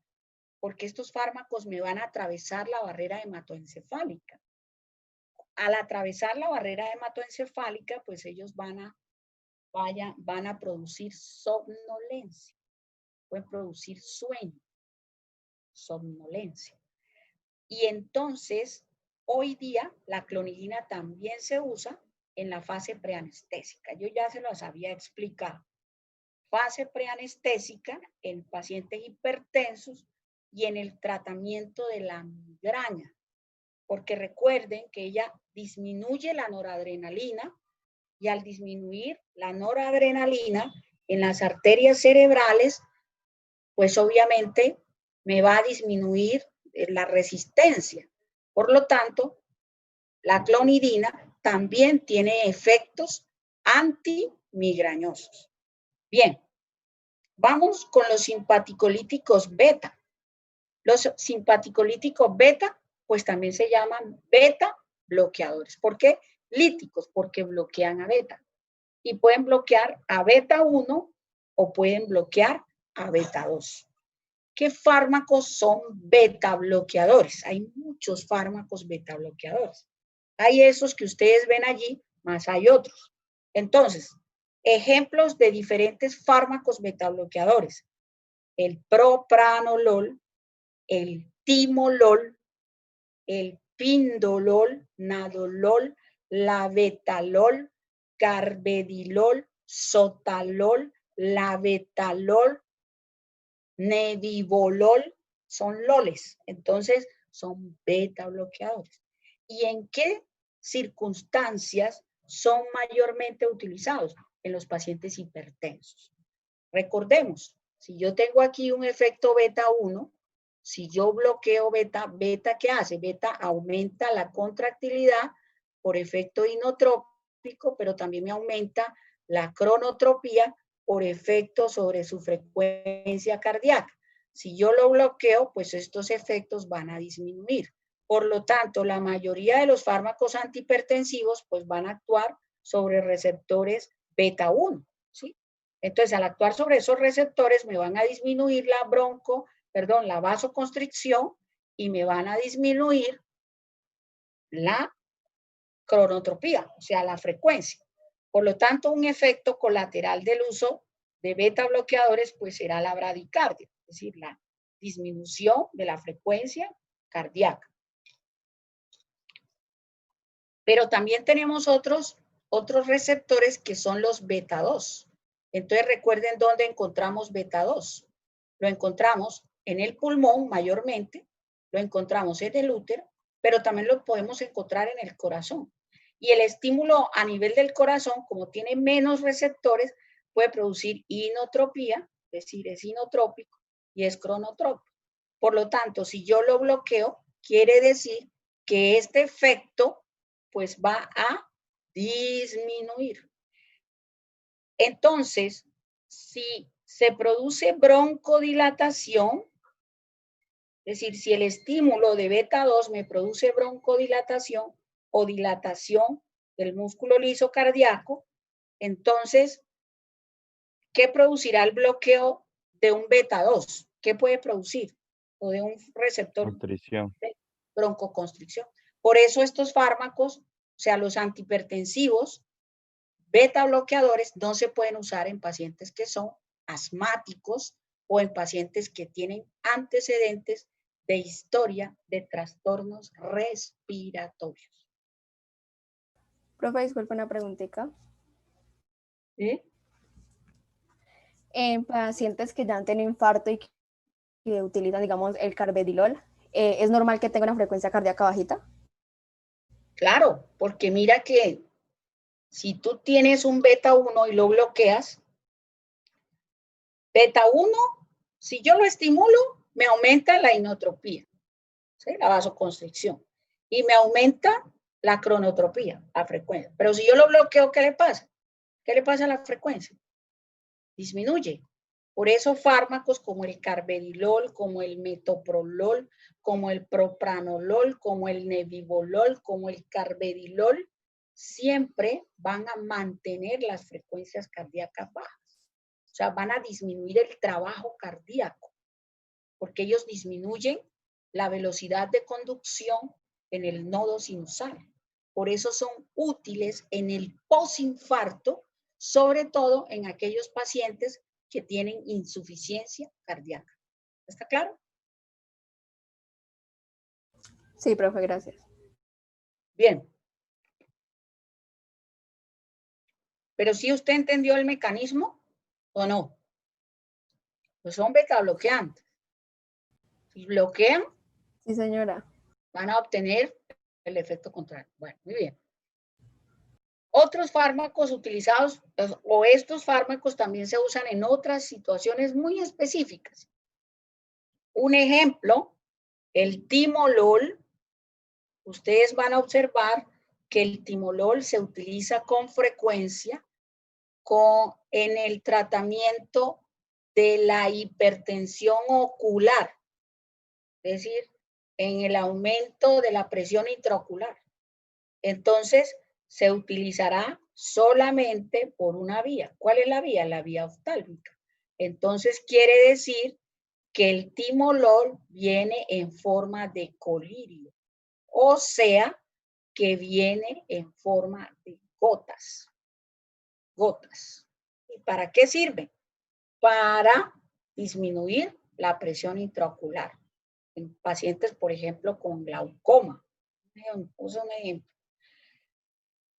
porque estos fármacos me van a atravesar la barrera hematoencefálica. Al atravesar la barrera hematoencefálica, pues ellos van a producir somnolencia, pueden producir sueño, somnolencia. Y entonces, hoy día, la clonidina también se usa en la fase preanestésica. Yo ya se los había explicado. Fase preanestésica en pacientes hipertensos y en el tratamiento de la migraña. Porque recuerden que ella disminuye la noradrenalina y al disminuir la noradrenalina en las arterias cerebrales, pues obviamente me va a disminuir la resistencia. Por lo tanto, la clonidina también tiene efectos antimigrañosos. Bien, vamos con los simpaticolíticos beta. Los simpaticolíticos beta, pues también se llaman beta bloqueadores. ¿Por qué? Líticos, porque bloquean a beta. Y pueden bloquear a beta 1 o pueden bloquear a beta 2. ¿Qué fármacos son beta bloqueadores? Hay muchos fármacos beta bloqueadores. Hay esos que ustedes ven allí, más hay otros. Entonces, ejemplos de diferentes fármacos beta bloqueadores. El propranolol, el timolol, el pindolol, nadolol, labetalol, carvedilol, sotalol, labetalol, nebivolol, son loles. Entonces, son beta bloqueadores. ¿Y en qué circunstancias son mayormente utilizados? En los pacientes hipertensos. Recordemos, si yo tengo aquí un efecto beta 1, si yo bloqueo beta, ¿qué hace? Beta aumenta la contractilidad por efecto inotrópico, pero también me aumenta la cronotropía por efecto sobre su frecuencia cardíaca. Si yo lo bloqueo, pues estos efectos van a disminuir. Por lo tanto, la mayoría de los fármacos antihipertensivos pues van a actuar sobre receptores beta 1, ¿sí? Entonces, al actuar sobre esos receptores me van a disminuir la vasoconstricción y me van a disminuir la cronotropía, o sea, la frecuencia. Por lo tanto, un efecto colateral del uso de beta bloqueadores pues será la bradicardia, es decir, la disminución de la frecuencia cardíaca. Pero también tenemos otros receptores que son los beta 2. Entonces recuerden dónde encontramos beta 2. Lo encontramos en el pulmón mayormente, lo encontramos en el útero, pero también lo podemos encontrar en el corazón. Y el estímulo a nivel del corazón, como tiene menos receptores, puede producir inotropía, es decir, es inotrópico y es cronotrópico. Por lo tanto, si yo lo bloqueo, quiere decir que este efecto pues va a disminuir. Entonces, si se produce broncodilatación, es decir, si el estímulo de beta 2 me produce broncodilatación o dilatación del músculo liso cardíaco, entonces, ¿qué producirá el bloqueo de un beta 2? ¿Qué puede producir? O de un receptor Constricción. de broncoconstricción. Por eso estos fármacos sea, los antihipertensivos, beta bloqueadores, no se pueden usar en pacientes que son asmáticos o en pacientes que tienen antecedentes de historia de trastornos respiratorios. Profe, disculpe una preguntita. ¿Sí? En pacientes que ya han tenido infarto y que utilizan, digamos, el carvedilol, ¿es normal que tenga una frecuencia cardíaca bajita? Claro, porque mira que si tú tienes un beta 1 y lo bloqueas, beta 1, si yo lo estimulo, me aumenta la inotropía, ¿sí? La vasoconstricción, y me aumenta la cronotropía, la frecuencia. Pero si yo lo bloqueo, ¿qué le pasa? ¿Qué le pasa a la frecuencia? Disminuye. Por eso fármacos como el carvedilol, como el metoprolol, como el propranolol, como el nebivolol, como el carvedilol, siempre van a mantener las frecuencias cardíacas bajas. O sea, van a disminuir el trabajo cardíaco, porque ellos disminuyen la velocidad de conducción en el nodo sinusal. Por eso son útiles en el posinfarto, sobre todo en aquellos pacientes que tienen insuficiencia cardíaca. ¿Está claro? Sí, profe, gracias. Bien. Pero ¿sí usted entendió el mecanismo o no? Pues son beta bloqueantes. Si bloquean, Sí, señora. van a obtener el efecto contrario. Bueno, muy bien. Otros fármacos utilizados, o estos fármacos también se usan en otras situaciones muy específicas. Un ejemplo, el timolol. Ustedes van a observar que el timolol se utiliza con frecuencia en el tratamiento de la hipertensión ocular, es decir, en el aumento de la presión intraocular. Entonces, se utilizará solamente por una vía. ¿Cuál es la vía? La vía oftálmica. Entonces, quiere decir que el timolol viene en forma de colirio, o sea, que viene en forma de gotas. Gotas. ¿Y para qué sirve? Para disminuir la presión intraocular en pacientes, por ejemplo, con glaucoma. Uso un ejemplo.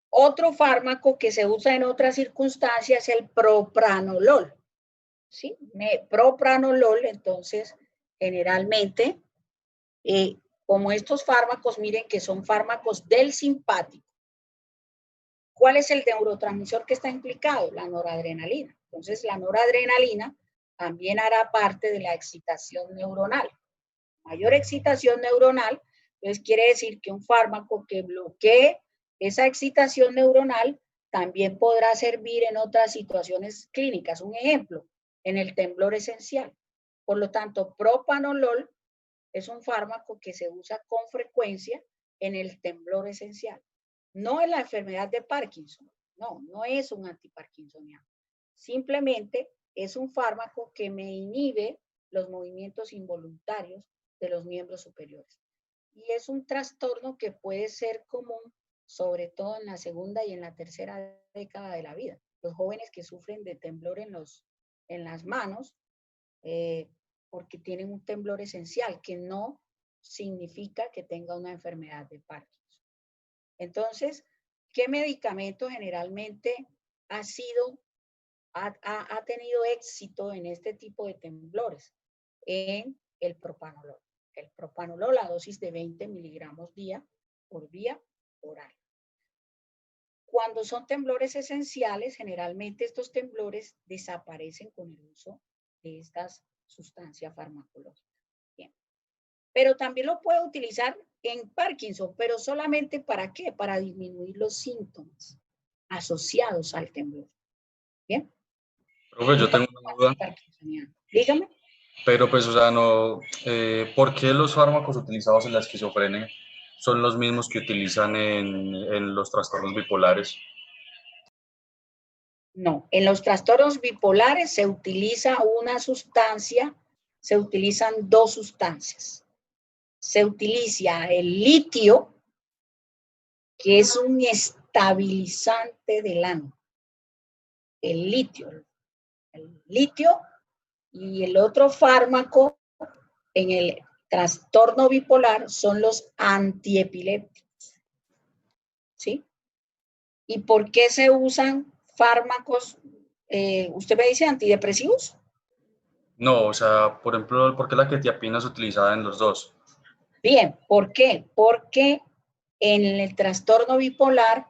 Otro fármaco que se usa en otras circunstancias es el propranolol. ¿Sí? Propranolol, entonces, generalmente, como estos fármacos, miren que son fármacos del simpático. ¿Cuál es el neurotransmisor que está implicado? La noradrenalina. Entonces, la noradrenalina también hará parte de la excitación neuronal. Mayor excitación neuronal, entonces quiere decir que un fármaco que bloquee esa excitación neuronal también podrá servir en otras situaciones clínicas. Un ejemplo, en el temblor esencial. Por lo tanto, propranolol es un fármaco que se usa con frecuencia en el temblor esencial. No en la enfermedad de Parkinson. No, no es un antiparkinsoniano. Simplemente es un fármaco que me inhibe los movimientos involuntarios de los miembros superiores. Y es un trastorno que puede ser común, sobre todo en la segunda y en la tercera década de la vida. Los jóvenes que sufren de temblor en las manos, porque tienen un temblor esencial, que no significa que tenga una enfermedad de Parkinson. Entonces, ¿qué medicamento generalmente ha tenido éxito en este tipo de temblores? En el propranolol. El propranolol a dosis de 20 miligramos día por vía oral. Cuando son temblores esenciales, generalmente estos temblores desaparecen con el uso de estas sustancias farmacológicas. Bien. Pero también lo puedo utilizar en Parkinson, pero solamente ¿para qué? Para disminuir los síntomas asociados al temblor. Bien. Profe, yo tengo una duda, Dígame. pero pues, o sea, no, ¿por qué los fármacos utilizados en la esquizofrenia son los mismos que utilizan en los trastornos bipolares? No, en los trastornos bipolares se utiliza una sustancia, se utilizan dos sustancias. Se utiliza el litio, que es un estabilizante del ano, el litio. El litio y el otro fármaco en el trastorno bipolar son los antiepilépticos. ¿Sí? ¿Y por qué se usan fármacos? ¿Usted me dice antidepresivos? No, o sea, por ejemplo, ¿por qué la quetiapina es utilizada en los dos? Bien, ¿por qué? Porque en el trastorno bipolar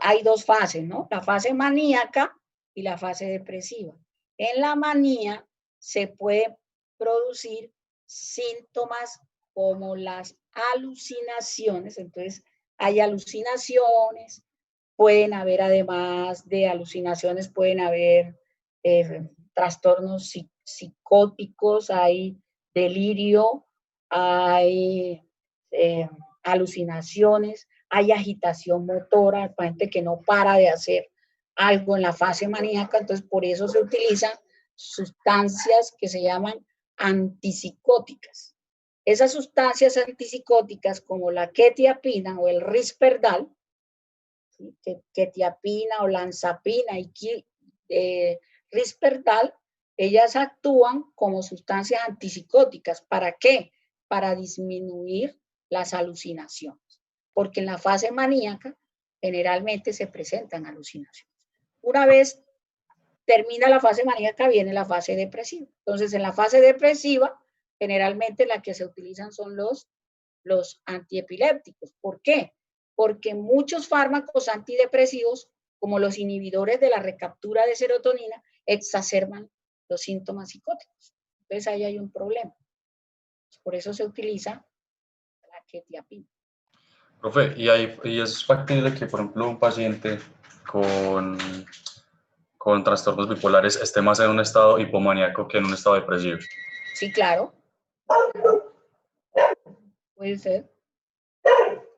hay dos fases, ¿no? La fase maníaca y la fase depresiva. En la manía se puede producir síntomas como las alucinaciones, entonces hay alucinaciones, pueden haber además de alucinaciones, pueden haber trastornos psicóticos, hay delirio, hay alucinaciones, hay agitación motora, gente que no para de hacer algo en la fase maníaca, entonces por eso se utilizan sustancias que se llaman antipsicóticas. Esas sustancias antipsicóticas como la quetiapina o el Risperdal, ¿sí? Quetiapina o lanzapina y Risperdal, ellas actúan como sustancias antipsicóticas. ¿Para qué? Para disminuir las alucinaciones. Porque en la fase maníaca generalmente se presentan alucinaciones. Una vez termina la fase maníaca, viene la fase depresiva. Entonces, en la fase depresiva, generalmente la que se utilizan son los antiepilépticos. ¿Por qué? Porque muchos fármacos antidepresivos, como los inhibidores de la recaptura de serotonina, exacerban los síntomas psicóticos. Entonces ahí hay un problema. Por eso se utiliza la quetiapina. Profe, y es factible que, por ejemplo, un paciente con, con trastornos bipolares esté más en un estado hipomaníaco que en un estado depresivo. Sí, claro. Puede ser.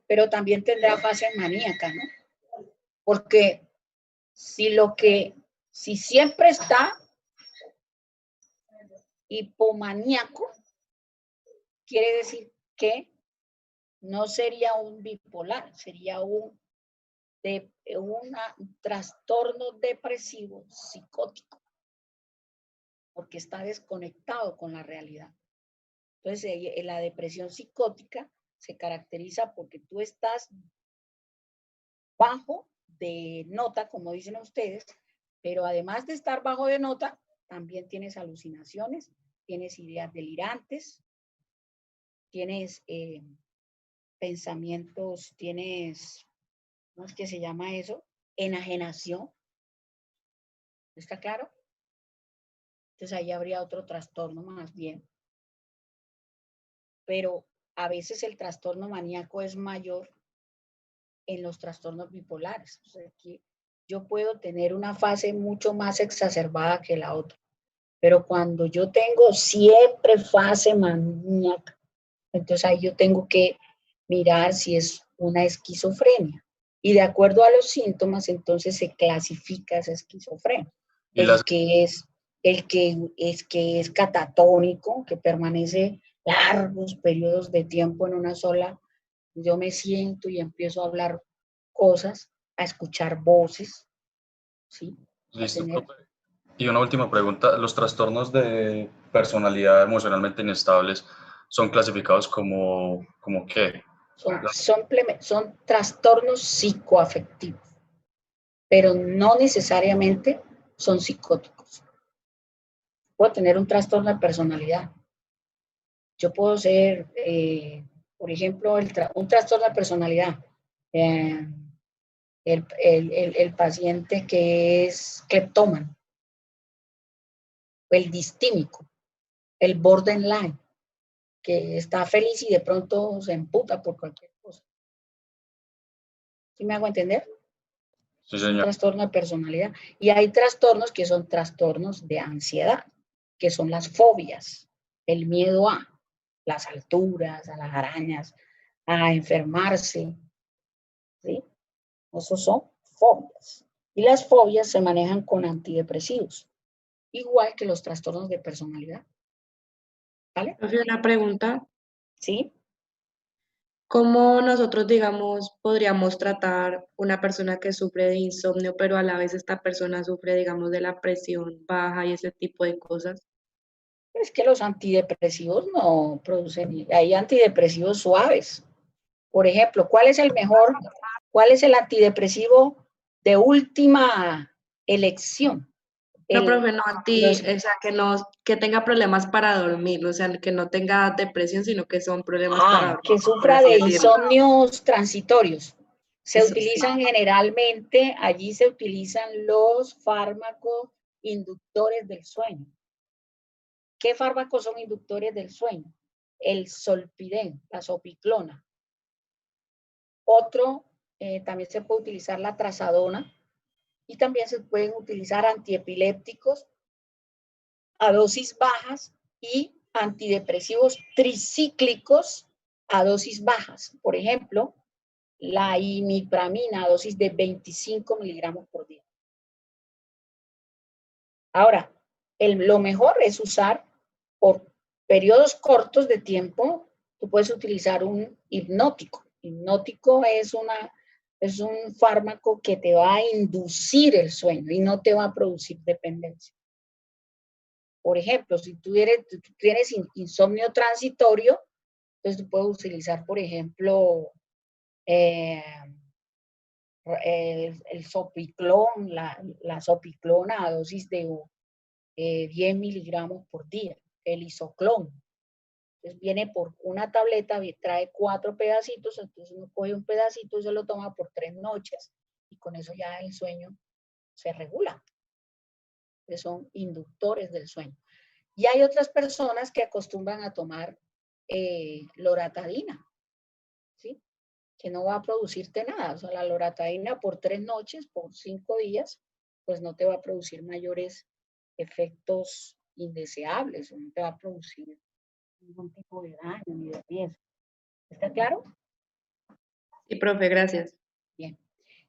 Pero también tendrá fase maníaca, ¿no? Porque si siempre está hipomaníaco, quiere decir que no sería un bipolar, sería un trastorno depresivo psicótico, porque está desconectado con la realidad. Entonces, la depresión psicótica se caracteriza porque tú estás bajo de nota, como dicen ustedes, pero además de estar bajo de nota, también tienes alucinaciones, tienes ideas delirantes, tienes pensamientos, tienes, ¿cómo es que se llama eso? Enajenación. ¿Está claro? Entonces ahí habría otro trastorno más bien. Pero a veces el trastorno maníaco es mayor en los trastornos bipolares. O sea, que yo puedo tener una fase mucho más exacerbada que la otra. Pero cuando yo tengo siempre fase maníaca, entonces ahí yo tengo que mirar si es una esquizofrenia. Y de acuerdo a los síntomas, entonces se clasifica esa esquizofrenia. El que es catatónico, que permanece largos periodos de tiempo en una sola, yo me siento y empiezo a hablar cosas, a escuchar voces, ¿sí? Listo, profe. Y una última pregunta, ¿los trastornos de personalidad emocionalmente inestables son clasificados como qué? Son trastornos psicoafectivos, pero no necesariamente son psicóticos. Puedo tener un trastorno de personalidad. Yo puedo ser, por ejemplo, un trastorno de personalidad. El paciente que es cleptómano, el distímico, el borderline, que está feliz y de pronto se emputa por cualquier cosa. ¿Sí me hago entender? Sí, es un señor. trastorno de personalidad. Y hay trastornos que son trastornos de ansiedad, que son las fobias, el miedo a las alturas, a las arañas, a enfermarse, ¿sí? Esos son fobias. Y las fobias se manejan con antidepresivos, igual que los trastornos de personalidad. ¿Vale? Profe, una pregunta. ¿Sí? ¿Cómo nosotros, digamos, podríamos tratar una persona que sufre de insomnio, pero a la vez esta persona sufre, digamos, de la presión baja y ese tipo de cosas? Es que los antidepresivos no producen, hay antidepresivos suaves. Por ejemplo, ¿cuál es el mejor, cuál es el antidepresivo de última elección? No, profe, El, no, los, o sea, que tenga problemas para dormir, o sea, que no tenga depresión, sino que son problemas para dormir, que por sufra así de decirlo. insomnios transitorios. Se Eso sí. utilizan generalmente, allí se utilizan los fármacos inductores del sueño. ¿Qué fármacos son inductores del sueño? El solpidem, la sopiclona. Otro, también se puede utilizar la trazadona y también se pueden utilizar antiepilépticos a dosis bajas y antidepresivos tricíclicos a dosis bajas. Por ejemplo, la imipramina a dosis de 25 miligramos por día. Ahora, lo mejor es usar por periodos cortos de tiempo, tú puedes utilizar un hipnótico. Hipnótico es un fármaco que te va a inducir el sueño y no te va a producir dependencia. Por ejemplo, si tú tienes insomnio transitorio, entonces tú puedes utilizar, por ejemplo, el sopiclón, la sopiclona a dosis de 10 miligramos por día, el isoclón. Entonces viene por una tableta, trae 4 pedacitos, entonces uno coge un pedacito y se lo toma por 3 noches y con eso ya el sueño se regula. Entonces son inductores del sueño. Y hay otras personas que acostumbran a tomar loratadina, ¿sí? Que no va a producirte nada. O sea, la loratadina por 3 noches, por 5 días, pues no te va a producir mayores efectos indeseables, o no te va a producir ningún tipo de daño ni de riesgo. ¿Está claro? Sí, profe, gracias. Bien.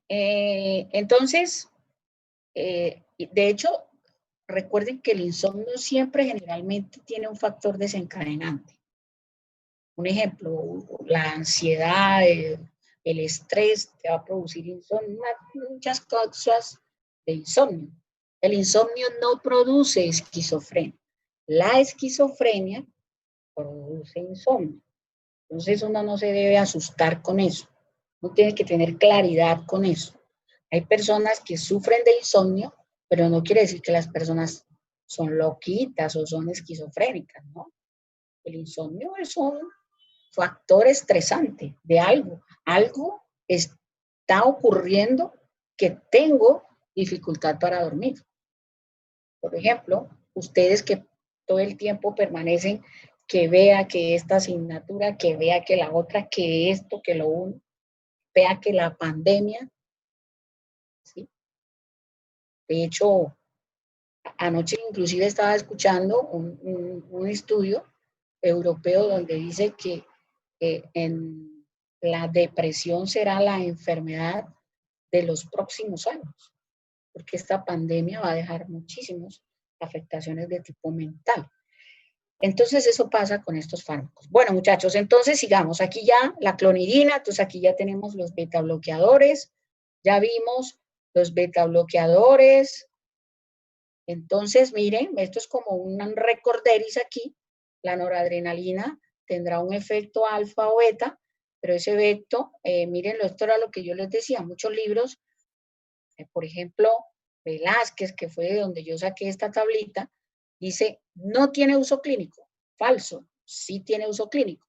Entonces, de hecho, recuerden que el insomnio siempre generalmente tiene un factor desencadenante. Un ejemplo, la ansiedad, el estrés te va a producir insomnio, muchas causas de insomnio. El insomnio no produce esquizofrenia. La esquizofrenia produce insomnio. Entonces uno no se debe asustar con eso. Uno tiene que tener claridad con eso. Hay personas que sufren de insomnio, pero no quiere decir que las personas son loquitas o son esquizofrénicas, ¿no? El insomnio es un factor estresante de algo. Algo está ocurriendo que tengo dificultad para dormir. Por ejemplo, ustedes que todo el tiempo permanecen, que vea que esta asignatura, que vea que la otra, que esto, que lo uno, vea que la pandemia, ¿sí? De hecho, anoche inclusive estaba escuchando un estudio europeo donde dice que en la depresión será la enfermedad de los próximos años, porque esta pandemia va a dejar muchísimas afectaciones de tipo mental. Entonces eso pasa con estos fármacos. Bueno, muchachos, entonces sigamos. Aquí ya la clonidina, entonces aquí ya tenemos los beta bloqueadores, ya vimos los beta bloqueadores. Entonces, miren, esto es como un recorderis aquí. La noradrenalina tendrá un efecto alfa o beta, pero ese efecto, miren, esto era lo que yo les decía, muchos libros, por ejemplo, Velázquez, que fue de donde yo saqué esta tablita, dice, no tiene uso clínico. Falso, sí tiene uso clínico.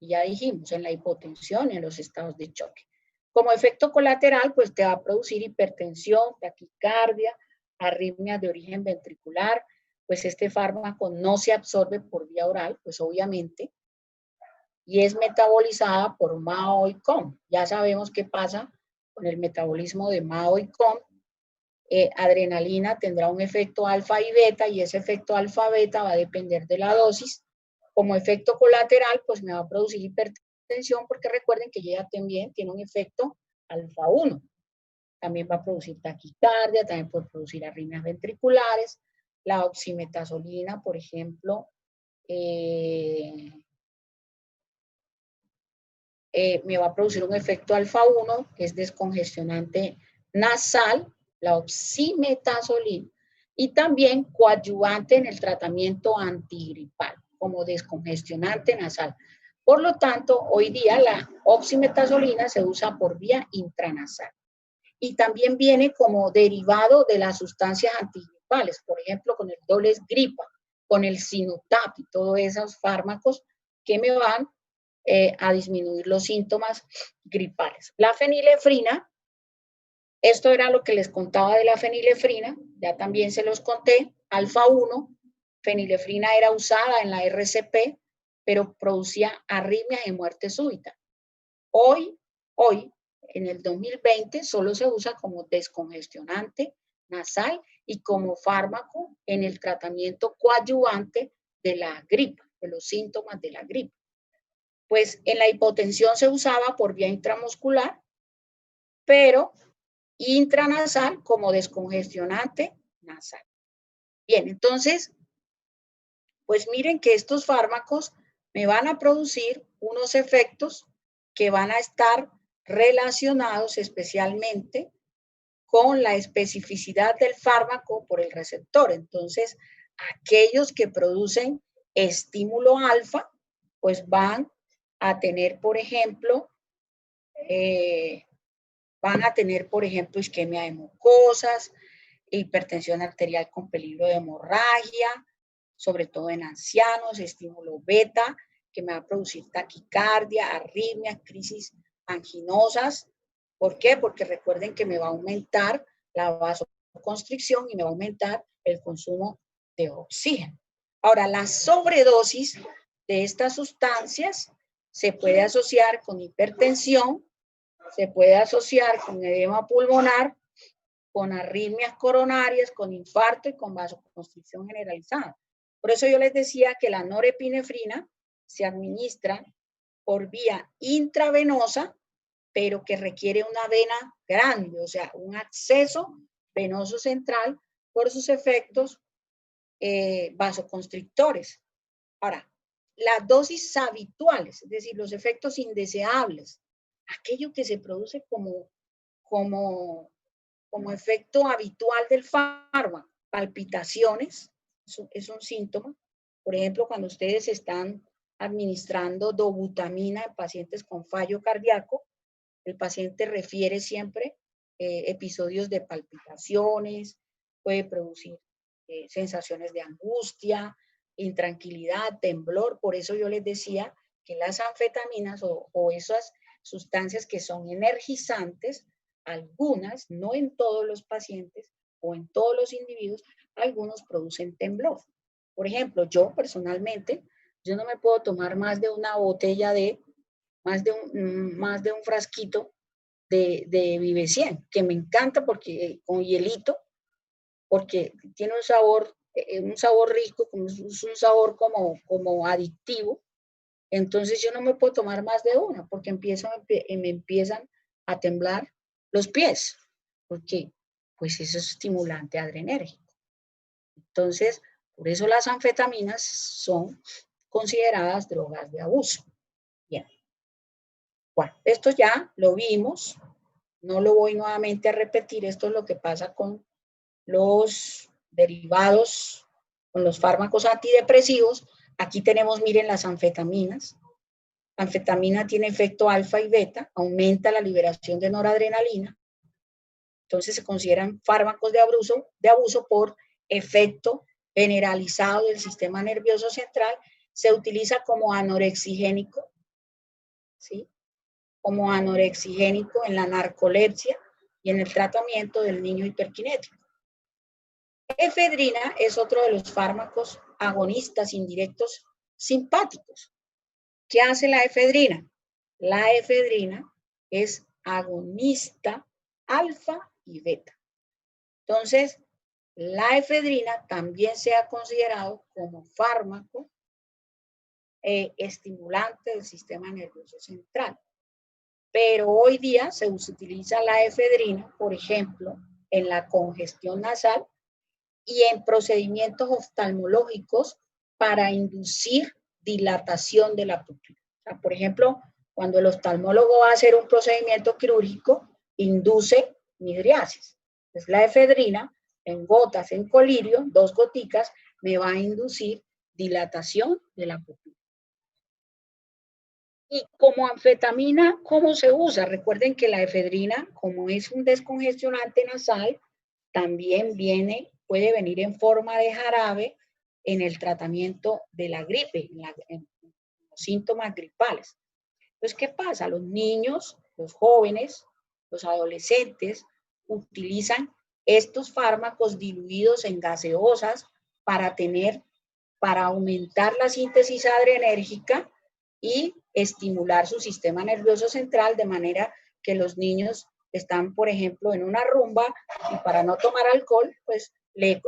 Y ya dijimos, en la hipotensión y en los estados de choque. Como efecto colateral, pues te va a producir hipertensión, taquicardia, arritmias de origen ventricular, pues este fármaco no se absorbe por vía oral, pues obviamente, y es metabolizada por MAO y COM. Ya sabemos qué pasa con el metabolismo de MAO y COM. Adrenalina tendrá un efecto alfa y beta, y ese efecto alfa-beta va a depender de la dosis. Como efecto colateral, pues me va a producir hipertensión, porque recuerden que ella también tiene un efecto alfa-1. También va a producir taquicardia, también puede producir arritmias ventriculares. La oximetazolina, por ejemplo, me va a producir un efecto alfa-1, que es descongestionante nasal, la oximetazolina, y también coadyuvante en el tratamiento antigripal, como descongestionante nasal. Por lo tanto, hoy día la oximetazolina se usa por vía intranasal. Y también viene como derivado de las sustancias antigripales, por ejemplo, con el dobles gripa, con el Sinutap y todos esos fármacos que me van a disminuir los síntomas gripales. La fenilefrina, esto era lo que les contaba de la fenilefrina, ya también se los conté, alfa-1, fenilefrina era usada en la RCP, pero producía arritmias y muerte súbita. Hoy, en el 2020, solo se usa como descongestionante nasal y como fármaco en el tratamiento coadyuvante de la gripe, de los síntomas de la gripe. Pues en la hipotensión se usaba por vía intramuscular, pero intranasal como descongestionante nasal. Bien, entonces, pues miren que estos fármacos me van a producir unos efectos que van a estar relacionados especialmente con la especificidad del fármaco por el receptor. Entonces, aquellos que producen estímulo alfa, pues van a tener, por ejemplo, isquemia de mucosas, hipertensión arterial con peligro de hemorragia, sobre todo en ancianos, estímulo beta, que me va a producir taquicardia, arritmias, crisis anginosas. ¿Por qué? Porque recuerden que me va a aumentar la vasoconstricción y me va a aumentar el consumo de oxígeno. Ahora, la sobredosis de estas sustancias se puede asociar con hipertensión, se puede asociar con edema pulmonar, con arritmias coronarias, con infarto y con vasoconstricción generalizada. Por eso yo les decía que la norepinefrina se administra por vía intravenosa, pero que requiere una vena grande, o sea, un acceso venoso central por sus efectos vasoconstrictores. Ahora, las dosis habituales, es decir, los efectos indeseables, aquello que se produce como efecto habitual del fármaco, palpitaciones, es un síntoma. Por ejemplo, cuando ustedes están administrando dobutamina en pacientes con fallo cardíaco, el paciente refiere siempre episodios de palpitaciones, puede producir sensaciones de angustia, intranquilidad, temblor. Por eso yo les decía que las anfetaminas o esas sustancias que son energizantes, algunas, no en todos los pacientes o en todos los individuos, algunos producen temblor. Por ejemplo, yo personalmente, yo no me puedo tomar más de una botella más de un frasquito de Vive 100, que me encanta porque con hielito, porque tiene un sabor rico, es un sabor como adictivo. Entonces yo no me puedo tomar más de una porque me empiezan a temblar los pies, porque pues eso es estimulante adrenérgico. Entonces, por eso las anfetaminas son consideradas drogas de abuso. Bien. Bueno, esto ya lo vimos, no lo voy nuevamente a repetir, esto es lo que pasa con los derivados, con los fármacos antidepresivos. Aquí tenemos, miren, las anfetaminas. La anfetamina tiene efecto alfa y beta, aumenta la liberación de noradrenalina. Entonces se consideran fármacos de abuso por efecto generalizado del sistema nervioso central. Se utiliza como anorexigénico, ¿sí? Como anorexigénico en la narcolepsia y en el tratamiento del niño hiperkinético. Efedrina es otro de los fármacos agonistas indirectos simpáticos. ¿Qué hace la efedrina? La efedrina es agonista alfa y beta. Entonces, la efedrina también se ha considerado como fármaco estimulante del sistema nervioso central. Pero hoy día se utiliza la efedrina, por ejemplo, en la congestión nasal y en procedimientos oftalmológicos para inducir dilatación de la pupila. O sea, por ejemplo, cuando el oftalmólogo va a hacer un procedimiento quirúrgico, induce midriasis. Entonces, la efedrina en gotas, en colirio, 2 goticas, me va a inducir dilatación de la pupila. Y como anfetamina, ¿cómo se usa? Recuerden que la efedrina, como es un descongestionante nasal, también puede venir en forma de jarabe en el tratamiento de la gripe, en los síntomas gripales. Entonces, ¿qué pasa? Los niños, los jóvenes, los adolescentes utilizan estos fármacos diluidos en gaseosas para aumentar la síntesis adrenérgica y estimular su sistema nervioso central, de manera que los niños están, por ejemplo, en una rumba y para no tomar alcohol, pues le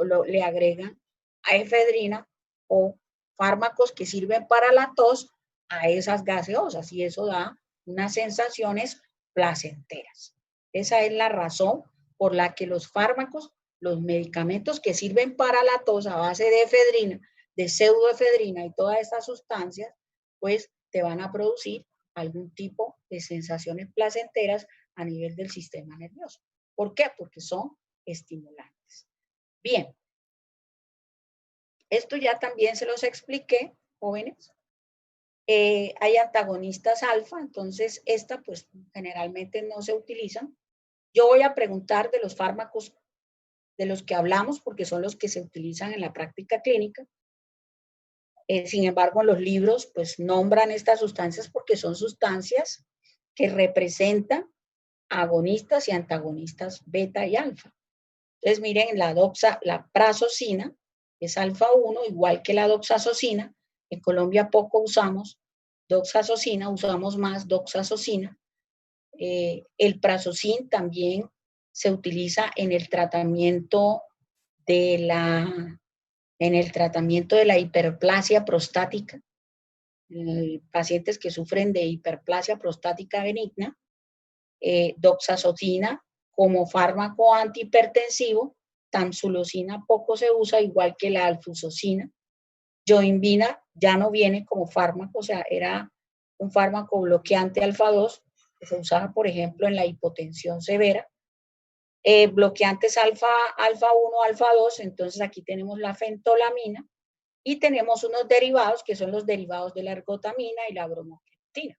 agregan a efedrina o fármacos que sirven para la tos a esas gaseosas, y eso da unas sensaciones placenteras. Esa es la razón por la que los fármacos, los medicamentos que sirven para la tos a base de efedrina, de pseudoefedrina y todas estas sustancias, pues te van a producir algún tipo de sensaciones placenteras a nivel del sistema nervioso. ¿Por qué? Porque son estimulantes. Bien. Esto ya también se los expliqué, jóvenes. Hay antagonistas alfa, entonces esta pues generalmente no se utilizan. Yo voy a preguntar de los fármacos de los que hablamos, porque son los que se utilizan en la práctica clínica. Sin embargo, en los libros pues nombran estas sustancias porque son sustancias que representan agonistas y antagonistas beta y alfa. Entonces miren, la prazosina es alfa 1, igual que la doxazosina. En Colombia poco usamos doxazosina, usamos más doxazosina. El prazosina también se utiliza en el tratamiento de la hiperplasia prostática, pacientes que sufren de hiperplasia prostática benigna. Doxazosina como fármaco antihipertensivo. Tamsulosina poco se usa, igual que la alfusosina. Yoimbina ya no viene como fármaco, o sea, era un fármaco bloqueante alfa 2 que se usaba, por ejemplo, en la hipotensión severa. Bloqueantes alfa 1, alfa 2, entonces aquí tenemos la fentolamina y tenemos unos derivados que son los derivados de la ergotamina y la bromocriptina.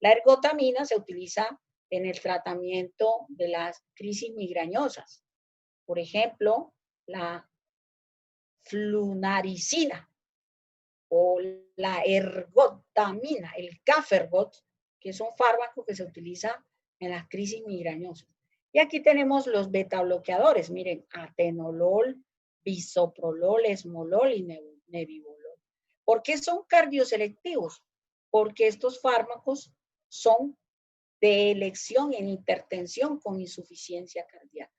La ergotamina se utiliza en el tratamiento de las crisis migrañosas. Por ejemplo, la flunaricina o la ergotamina, el Cafergot, que es un fármaco que se utiliza en las crisis migrañosas. Y aquí tenemos los beta bloqueadores, miren, atenolol, bisoprolol, esmolol y nebivolol. ¿Por qué son cardioselectivos? Porque estos fármacos son de elección en hipertensión con insuficiencia cardíaca.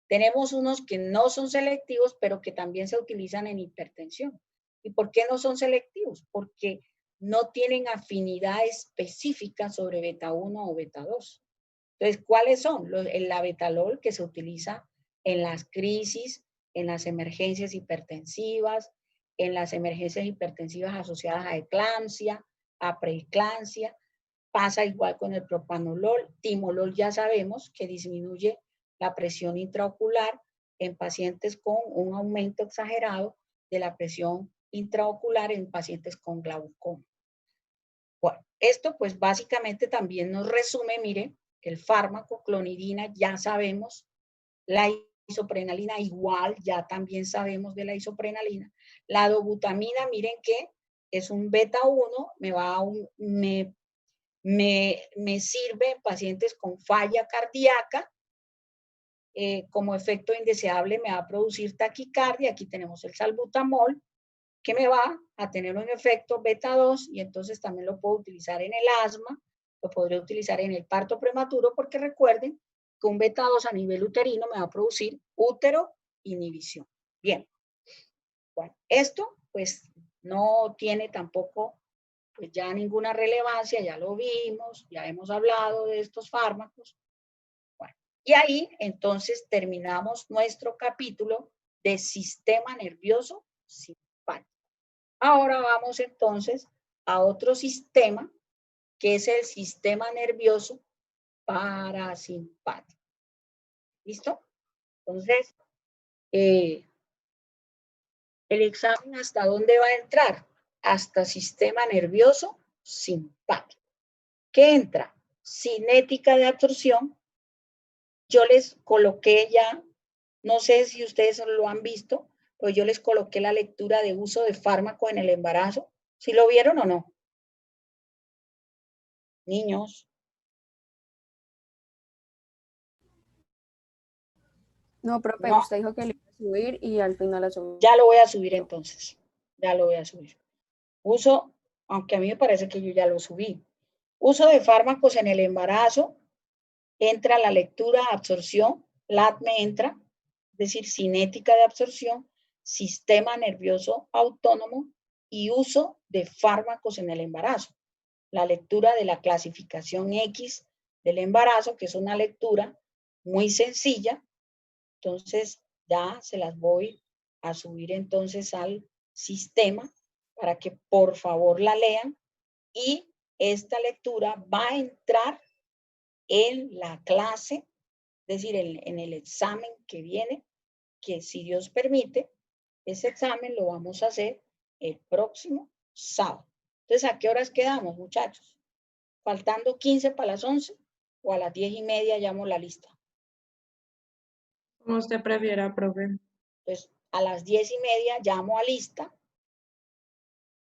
Tenemos unos que no son selectivos, pero que también se utilizan en hipertensión. ¿Y por qué no son selectivos? Porque no tienen afinidad específica sobre beta 1 o beta 2. Entonces, ¿cuáles son? El labetalol, que se utiliza en las crisis, en las emergencias hipertensivas, en las emergencias hipertensivas asociadas a eclampsia, a preeclampsia. Pasa igual con el propanolol. Timolol ya sabemos que disminuye la presión intraocular en pacientes con un aumento exagerado de la presión intraocular en pacientes con glaucoma. Bueno, esto pues básicamente también nos resume, miren, el fármaco clonidina, ya sabemos, la isoprenalina igual, ya también sabemos de la isoprenalina. La dobutamina, miren que es un beta 1, me sirve en pacientes con falla cardíaca. Como efecto indeseable me va a producir taquicardia. Aquí tenemos el salbutamol, que me va a tener un efecto beta 2, y entonces también lo puedo utilizar en el asma, lo podría utilizar en el parto prematuro, porque recuerden que un beta 2 a nivel uterino me va a producir útero inhibición. Bien, bueno, esto pues no tiene tampoco pues ya ninguna relevancia, ya lo vimos, ya hemos hablado de estos fármacos. Bueno, y ahí entonces terminamos nuestro capítulo de sistema nervioso simpático. Ahora vamos entonces a otro sistema que es el sistema nervioso parasimpático. ¿Listo? Entonces, el examen, ¿hasta dónde va a entrar? Hasta sistema nervioso simpático. ¿Qué entra? Cinética de absorción. Yo les coloqué ya, no sé si ustedes lo han visto, pero yo les coloqué la lectura de uso de fármaco en el embarazo. ¿Sí lo vieron o no? Niños. No, profe, No. usted dijo que le iba a subir y al final la subió. Ya lo voy a subir entonces. Ya lo voy a subir. Uso, aunque a mí me parece que yo ya lo subí. Uso de fármacos en el embarazo. Entra la lectura, absorción. LATME entra, es decir, cinética de absorción, sistema nervioso autónomo y uso de fármacos en el embarazo. La lectura de la clasificación X del embarazo, que es una lectura muy sencilla. Entonces, ya se las voy a subir entonces al sistema para que por favor la lean. Y esta lectura va a entrar en la clase, es decir, en el examen que viene, que si Dios permite, ese examen lo vamos a hacer el próximo sábado. Entonces, ¿a qué horas quedamos, muchachos? Faltando 15 para las 11 o a las 10:30 llamo la lista. Como usted prefiera, profe. Entonces, a las 10:30 llamo a lista,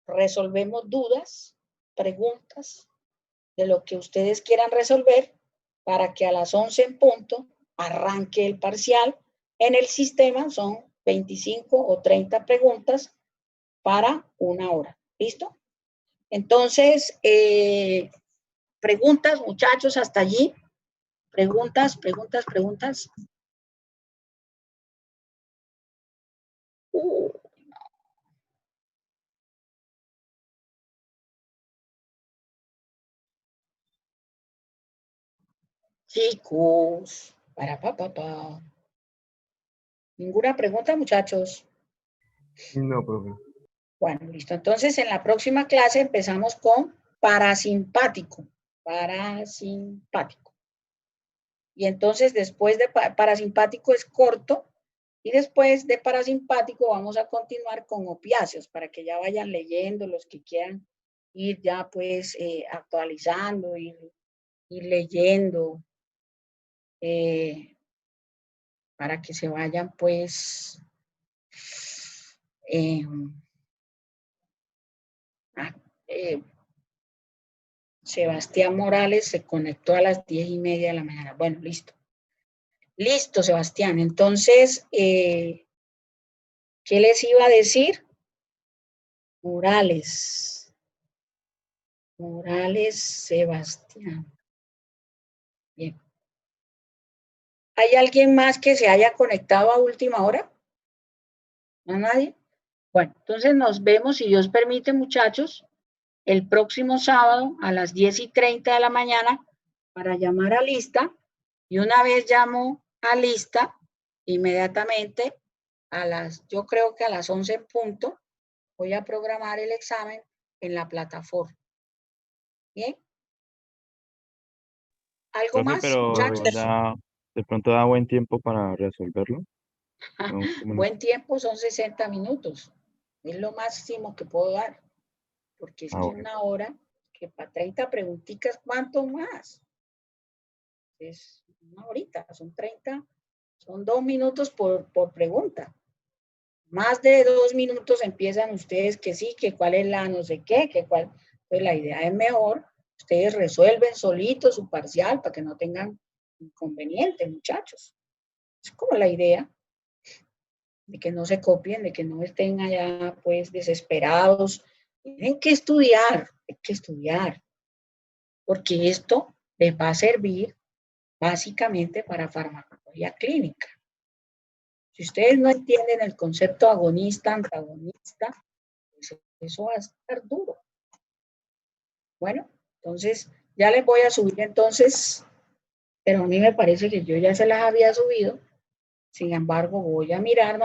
resolvemos dudas, preguntas de lo que ustedes quieran resolver para que a las 11 en punto arranque el parcial. En el sistema son 25 o 30 preguntas para 1 hora. ¿Listo? Entonces, preguntas, muchachos, hasta allí. Preguntas. Chicos, papá. ¿Ninguna pregunta, muchachos? No, profe. Bueno, listo. Entonces, en la próxima clase empezamos con parasimpático. Parasimpático. Y entonces, después de parasimpático es corto. Y después de parasimpático vamos a continuar con opiáceos para que ya vayan leyendo los que quieran ir ya pues actualizando, ir leyendo. Para que se vayan pues Sebastián Morales se conectó a las 10:30 de la mañana. Bueno, listo. Listo, Sebastián. Entonces, ¿qué les iba a decir? Morales, Sebastián. Bien. ¿Hay alguien más que se haya conectado a última hora? ¿No nadie? Bueno, entonces nos vemos, si Dios permite, muchachos, el próximo sábado a las 10:30 de la mañana para llamar a lista. Y una vez llamo a lista, inmediatamente yo creo que a las 11 en punto, voy a programar el examen en la plataforma. ¿Bien? ¿Algo Profe, más, pero muchachos? de pronto da buen tiempo para resolverlo. No, Buen tiempo son 60 minutos. Es lo máximo que puedo dar. Porque es que bueno. 1 hora, que para 30 preguntitas, ¿cuánto más? Es 1 horita, son 30, son 2 minutos por pregunta. Más de 2 minutos empiezan ustedes que sí, que cuál es la no sé qué, que cuál. Pues la idea es mejor, ustedes resuelven solitos su parcial para que no tengan inconvenientes, muchachos. Es como la idea de que no se copien, de que no estén allá pues desesperados. Tienen que estudiar, hay que estudiar, porque esto les va a servir básicamente para farmacología clínica. Si ustedes no entienden el concepto agonista, antagonista, pues eso va a estar duro. Bueno, entonces ya les voy a subir entonces, pero a mí me parece que yo ya se las había subido. Sin embargo, voy a mirar